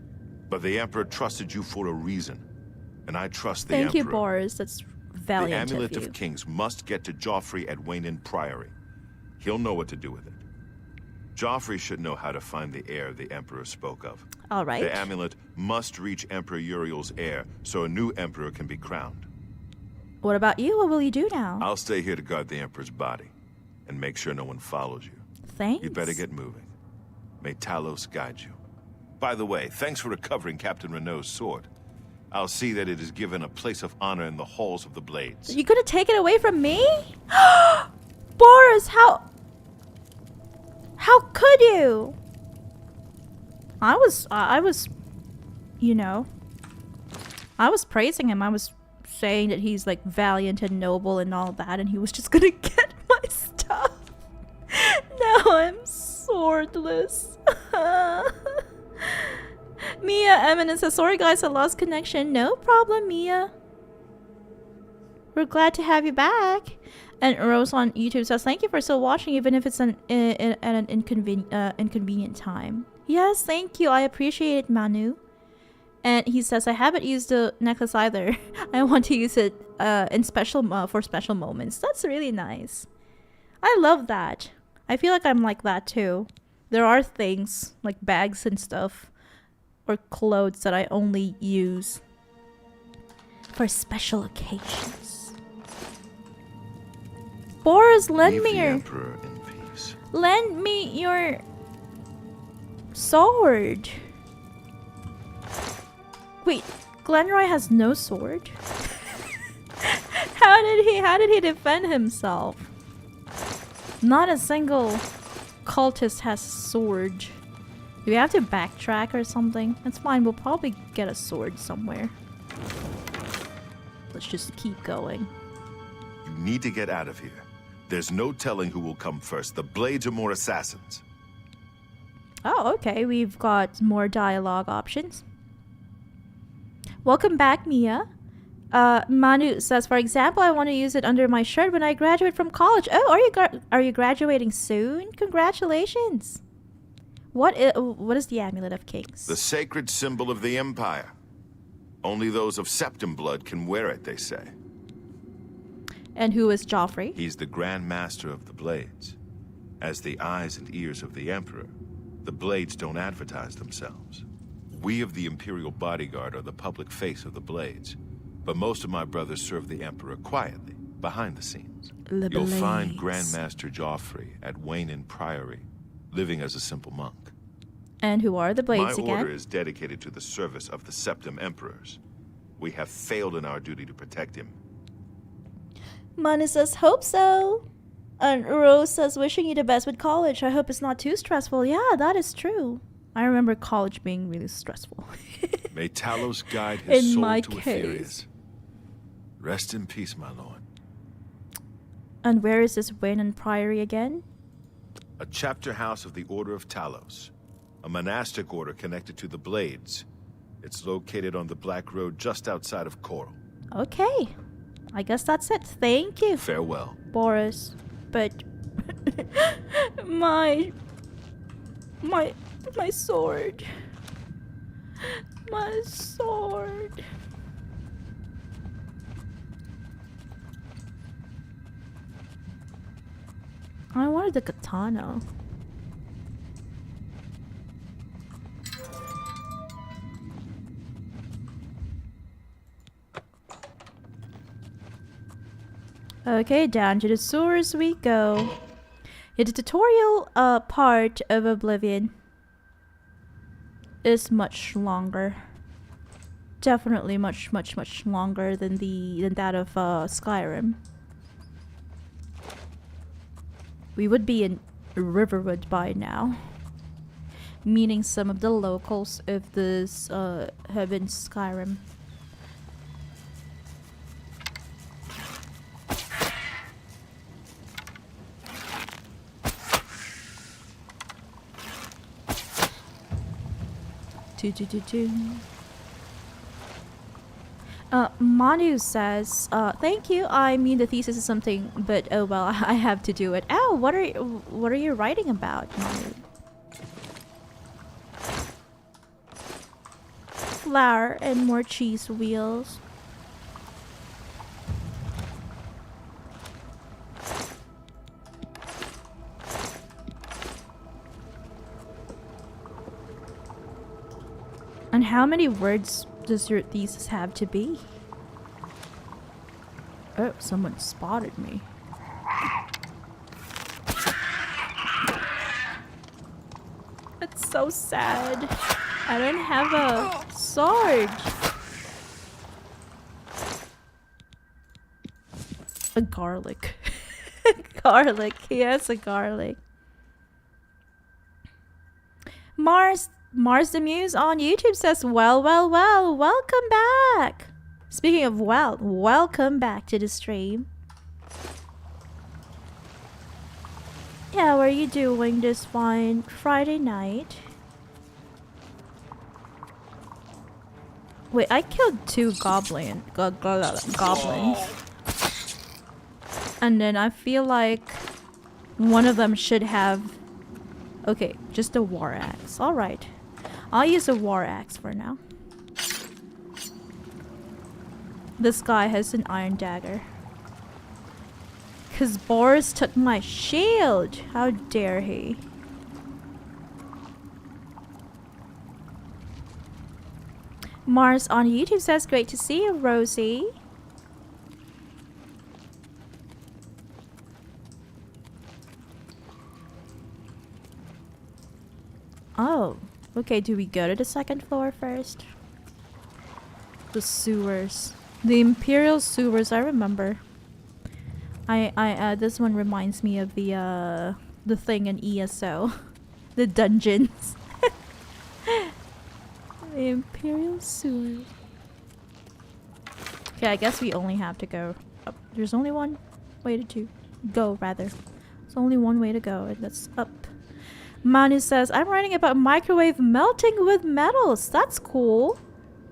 But the Emperor trusted you for a reason, and I trust the Emperor. Thank you, Boris. That's valiant The Amulet of you. of Kings must get to Joffrey at Wayne Priory. He'll know what to do with it. Joffrey should know how to find the heir the Emperor spoke of. All right. The amulet must reach Emperor Uriel's heir so a new Emperor can be crowned. What about you? What will you do now? I'll stay here to guard the Emperor's body and make sure no one follows you. Thanks. You better get moving. May Talos guide you. By the way, thanks for recovering Captain Renault's sword. I'll see that it is given a place of honor in the halls of the Blades. You gonna take it away from me? Boris, how could you? I was, you know, I was praising him. I was saying that he's like valiant and noble and all that, and he was just gonna get my stuff. Now I'm swordless. Mia Eminence says, sorry guys, I lost connection. No problem, Mia. We're glad to have you back. And Rose on YouTube says, thank you for still watching, even if it's at an inconvenient time. Yes, thank you. I appreciate it, Manu. And he says, I haven't used the necklace either. I want to use it for special moments. That's really nice. I love that. I feel like I'm like that too. There are things, like bags and stuff, or clothes that I only use for special occasions. Boris, lend me your... Emperor in peace. Lend me your... sword. Wait, Glenroy has no sword? How did he defend himself? Not a single cultist has a sword. Do we have to backtrack or something? That's fine, we'll probably get a sword somewhere. Let's just keep going. You need to get out of here. There's no telling who will come first. The Blades are more assassins. Oh, okay. We've got more dialogue options. Welcome back, Mia. Manu says, for example, I want to use it under my shirt when I graduate from college. Oh, are you graduating soon? Congratulations. What is the Amulet of Kings? The sacred symbol of the Empire. Only those of Septim blood can wear it, they say. And who is Joffrey? He's the Grand Master of the Blades. As the eyes and ears of the Emperor, the Blades don't advertise themselves. We of the Imperial Bodyguard are the public face of the Blades, but most of my brothers serve the Emperor quietly, behind the scenes. You'll find Grand Master Joffrey at Wayne Priory, living as a simple monk. And who are the Blades again? My order is dedicated to the service of the Septim Emperors. We have failed in our duty to protect him. Manu says, hope so. And Rose says, wishing you the best with college. I hope it's not too stressful. Yeah, that is true. I remember college being really stressful. May Talos guide his In soul my to case. Aetherius. Rest in peace, my lord. And where is this Wayne Priory again? A chapter house of the Order of Talos, a monastic order connected to the Blades. It's located on the Black Road just outside of Coral. Okay. I guess that's it. Thank you, Farewell. Boris. But my sword. My sword. I wanted the katana. Okay, down to the sewers we go. Yeah, the tutorial part of Oblivion is much longer. Definitely much longer than that of Skyrim. We would be in Riverwood by now. Meaning some of the locals of this have been Skyrim. Manu says, thank you. I mean, the thesis is something, but oh well, I have to do it. Oh, what are you writing about, Manu? Flour and more cheese wheels. And how many words does your thesis have to be? Oh, someone spotted me. That's so sad. I don't have a sword. A garlic. Garlic. Yes, a garlic. Mars the Muse on YouTube says, well, welcome back. Speaking of welcome back to the stream. Yeah, what are you doing this fine Friday night? Wait, I killed 2 goblins. And then I feel like one of them should have... Okay, just a war axe. Alright. I'll use a war axe for now. This guy has an iron dagger. Cause Boris took my shield! How dare he? Mars on YouTube says, great to see you, Rosie. Oh, okay, do we go to the 2nd floor first? The sewers. The Imperial sewers, I remember. This one reminds me of the thing in ESO. The dungeons. The Imperial sewers. Okay, I guess we only have to go up. There's only one way to go, rather. There's only one way to go, and that's up. Manu says, I'm writing about microwave melting with metals. That's cool.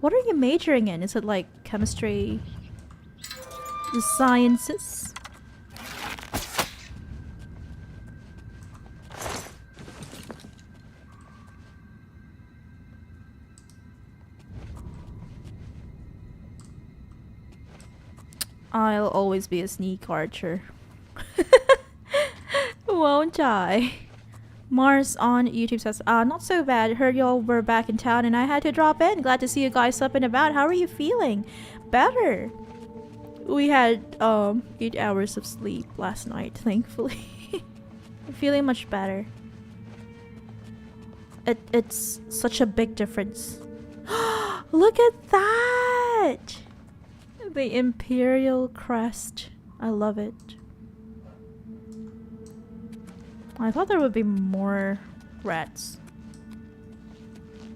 What are you majoring in? Is it like chemistry? The sciences? I'll always be a sneak archer. Won't I? Mars on YouTube says, not so bad. Heard y'all were back in town and I had to drop in. Glad to see you guys up and about. How are you feeling? Better. We had 8 hours of sleep last night, thankfully. I'm feeling much better. It's such a big difference. Look at that! The Imperial crest. I love it. I thought there would be more rats.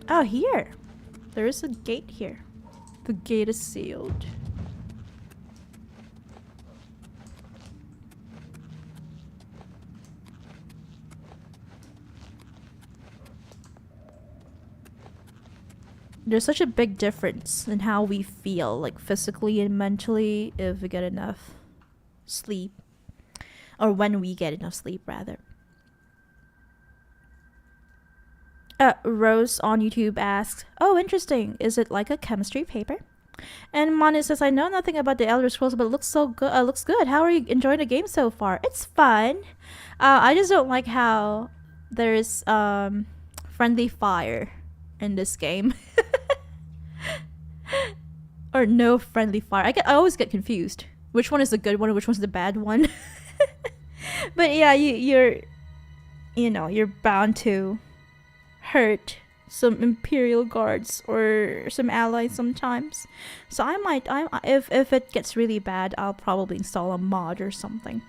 Oh, here! There is a gate here. The gate is sealed. There's such a big difference in how we feel, like physically and mentally, if we get enough sleep. Or when we get enough sleep, rather. Rose on YouTube asks, oh, interesting. Is it like a chemistry paper? And Manu says, I know nothing about the Elder Scrolls, but it looks so good. Looks good. How are you enjoying the game so far? It's fun. I just don't like how there's friendly fire in this game. Or no friendly fire. I always get confused. Which one is the good one and which one's the bad one? But yeah, you're bound to hurt some Imperial guards or some allies sometimes. So if it gets really bad, I'll probably install a mod or something.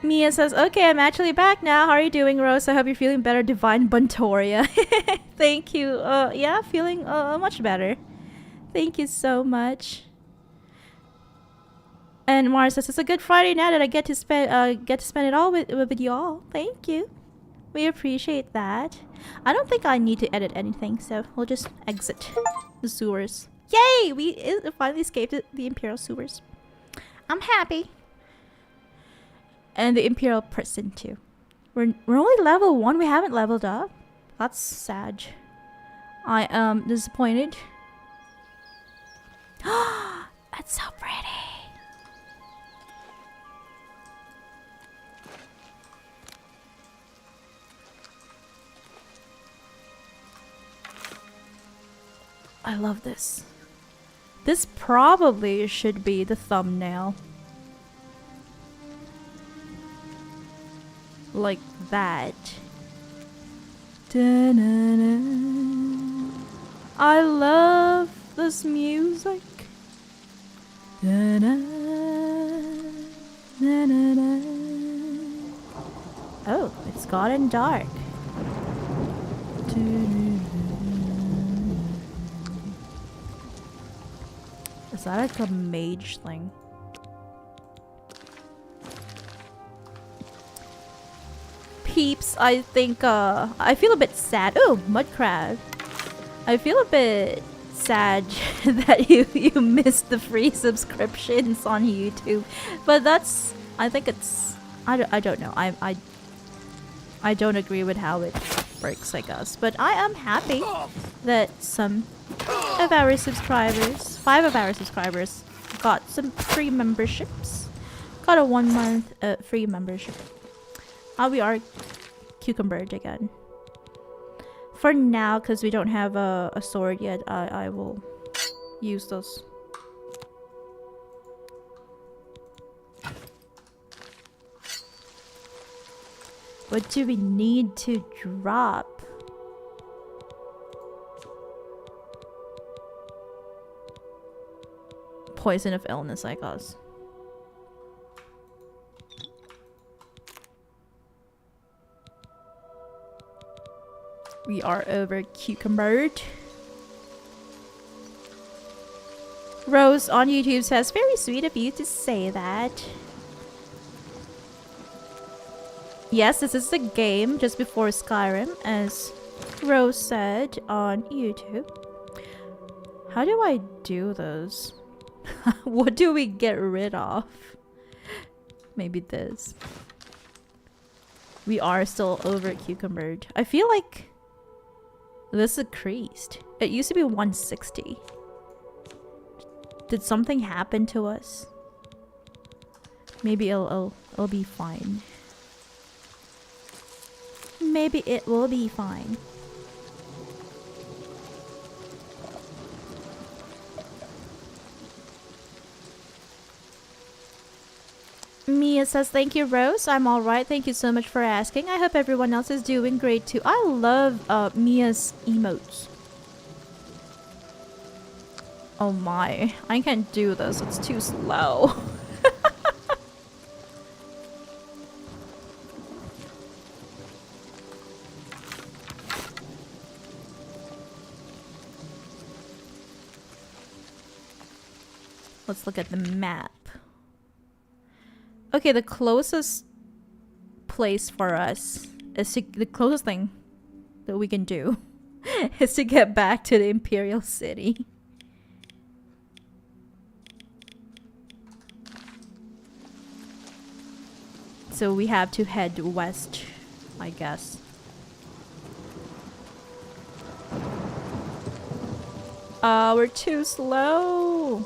Mia says, okay, I'm actually back now. How are you doing, Rose? I hope you're feeling better, Divine Buntoria. Thank you. Yeah, feeling much better. Thank you so much. And Mara says, it's a good Friday night that I get to spend it all with you all. Thank you. We appreciate that. I don't think I need to edit anything, so we'll just exit the sewers. Yay! We finally escaped the Imperial sewers. I'm happy. And the Imperial Prison too. We're only level 1. We haven't leveled up. That's sad. I am disappointed. That's so pretty. I love this. This probably should be the thumbnail. Like that. Da-na-na. I love this music. Da-na. Na-na-na. Oh, it's gotten dark. Is that like a mage thing? Peeps, I think I feel a bit sad. Oh, mud crab. I feel a bit sad that you missed the free subscriptions on YouTube, but that's, I think it's, I don't know. I don't agree with how it works, I guess, but I am happy that some of our subscribers, 5 of our subscribers, got some free memberships. Got a 1 month free membership. We are cucumbered again. For now, because we don't have a sword yet, I will use those. What do we need to drop? Poison of illness, I guess. We are over cucumbered. Rose on YouTube says, very sweet of you to say that. Yes, this is the game just before Skyrim, as Rose said on YouTube. How do I do those? What do we get rid of? Maybe this. We are still over cucumbered. I feel like this increased. It used to be 160. Did something happen to us? Maybe it'll be fine. Maybe it will be fine. Mia says, thank you, Rose. I'm alright. Thank you so much for asking. I hope everyone else is doing great too. I love Mia's emotes. Oh my. I can't do this. It's too slow. Let's look at the map. Okay, the closest place for us is the closest thing that we can do is to get back to the Imperial City. So we have to head west, I guess. We're too slow.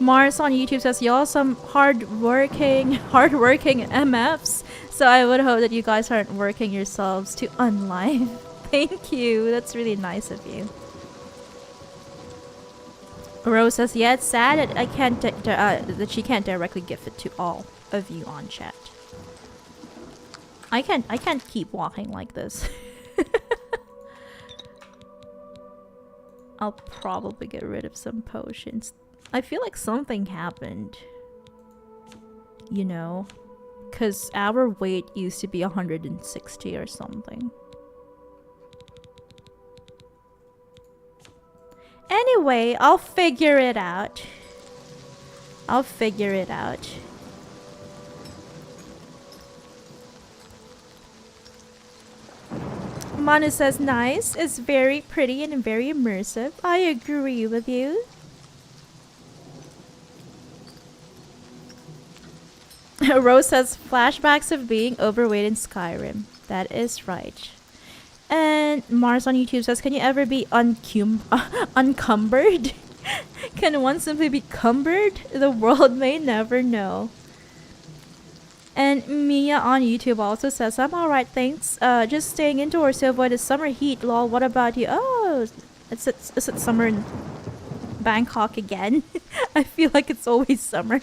Mars on YouTube says, y'all some hardworking MFs. So I would hope that you guys aren't working yourselves to unlive. Thank you. That's really nice of you. Rose says, yeah, it's sad that I can't that she can't directly gift it to all of you on chat. I can't keep walking like this. I'll probably get rid of some potions. I feel like something happened, you know, because our weight used to be 160 or something. Anyway, I'll figure it out. I'll figure it out. Manu says nice. It's very pretty and very immersive. I agree with you. Rose says flashbacks of being overweight in Skyrim. That is right. And Mars on YouTube says, can you ever be uncumbered? Can one simply be cumbered? The world may never know. And Mia on YouTube also says, I'm alright, thanks. Just staying indoors to avoid the summer heat, lol. What about you? Oh, it's summer in Bangkok again. I feel like it's always summer.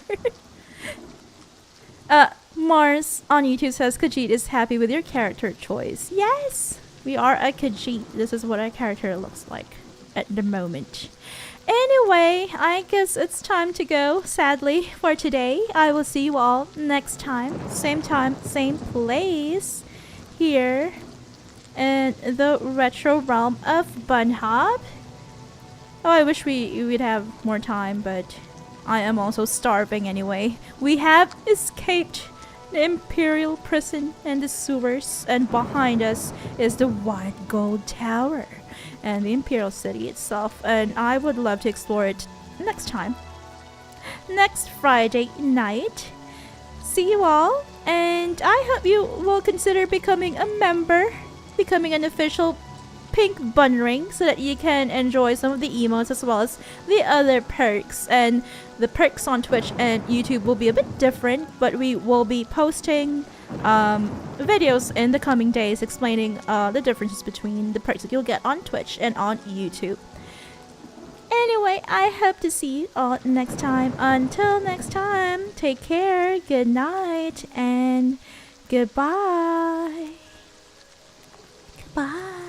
Mars on YouTube says, Khajiit is happy with your character choice. Yes, we are a Khajiit. This is what our character looks like at the moment. Anyway, I guess it's time to go, sadly, for today. I will see you all next time, same same place, here in the retro realm of bunnhop. Oh, I wish we'd have more time, but I am also starving anyway. We have escaped the Imperial Prison and the sewers, and behind us is the White Gold Tower and the Imperial City itself, and I would love to explore it next time. Next Friday night. See you all, and I hope you will consider becoming a member, becoming an official pink bunnring, so that you can enjoy some of the emotes as well as the other perks. And the perks on Twitch and YouTube will be a bit different, but we will be posting videos in the coming days explaining the differences between the perks that you'll get on Twitch and on YouTube. Anyway, I hope to see you all next time. Until next time, take care, good night, and goodbye. Goodbye.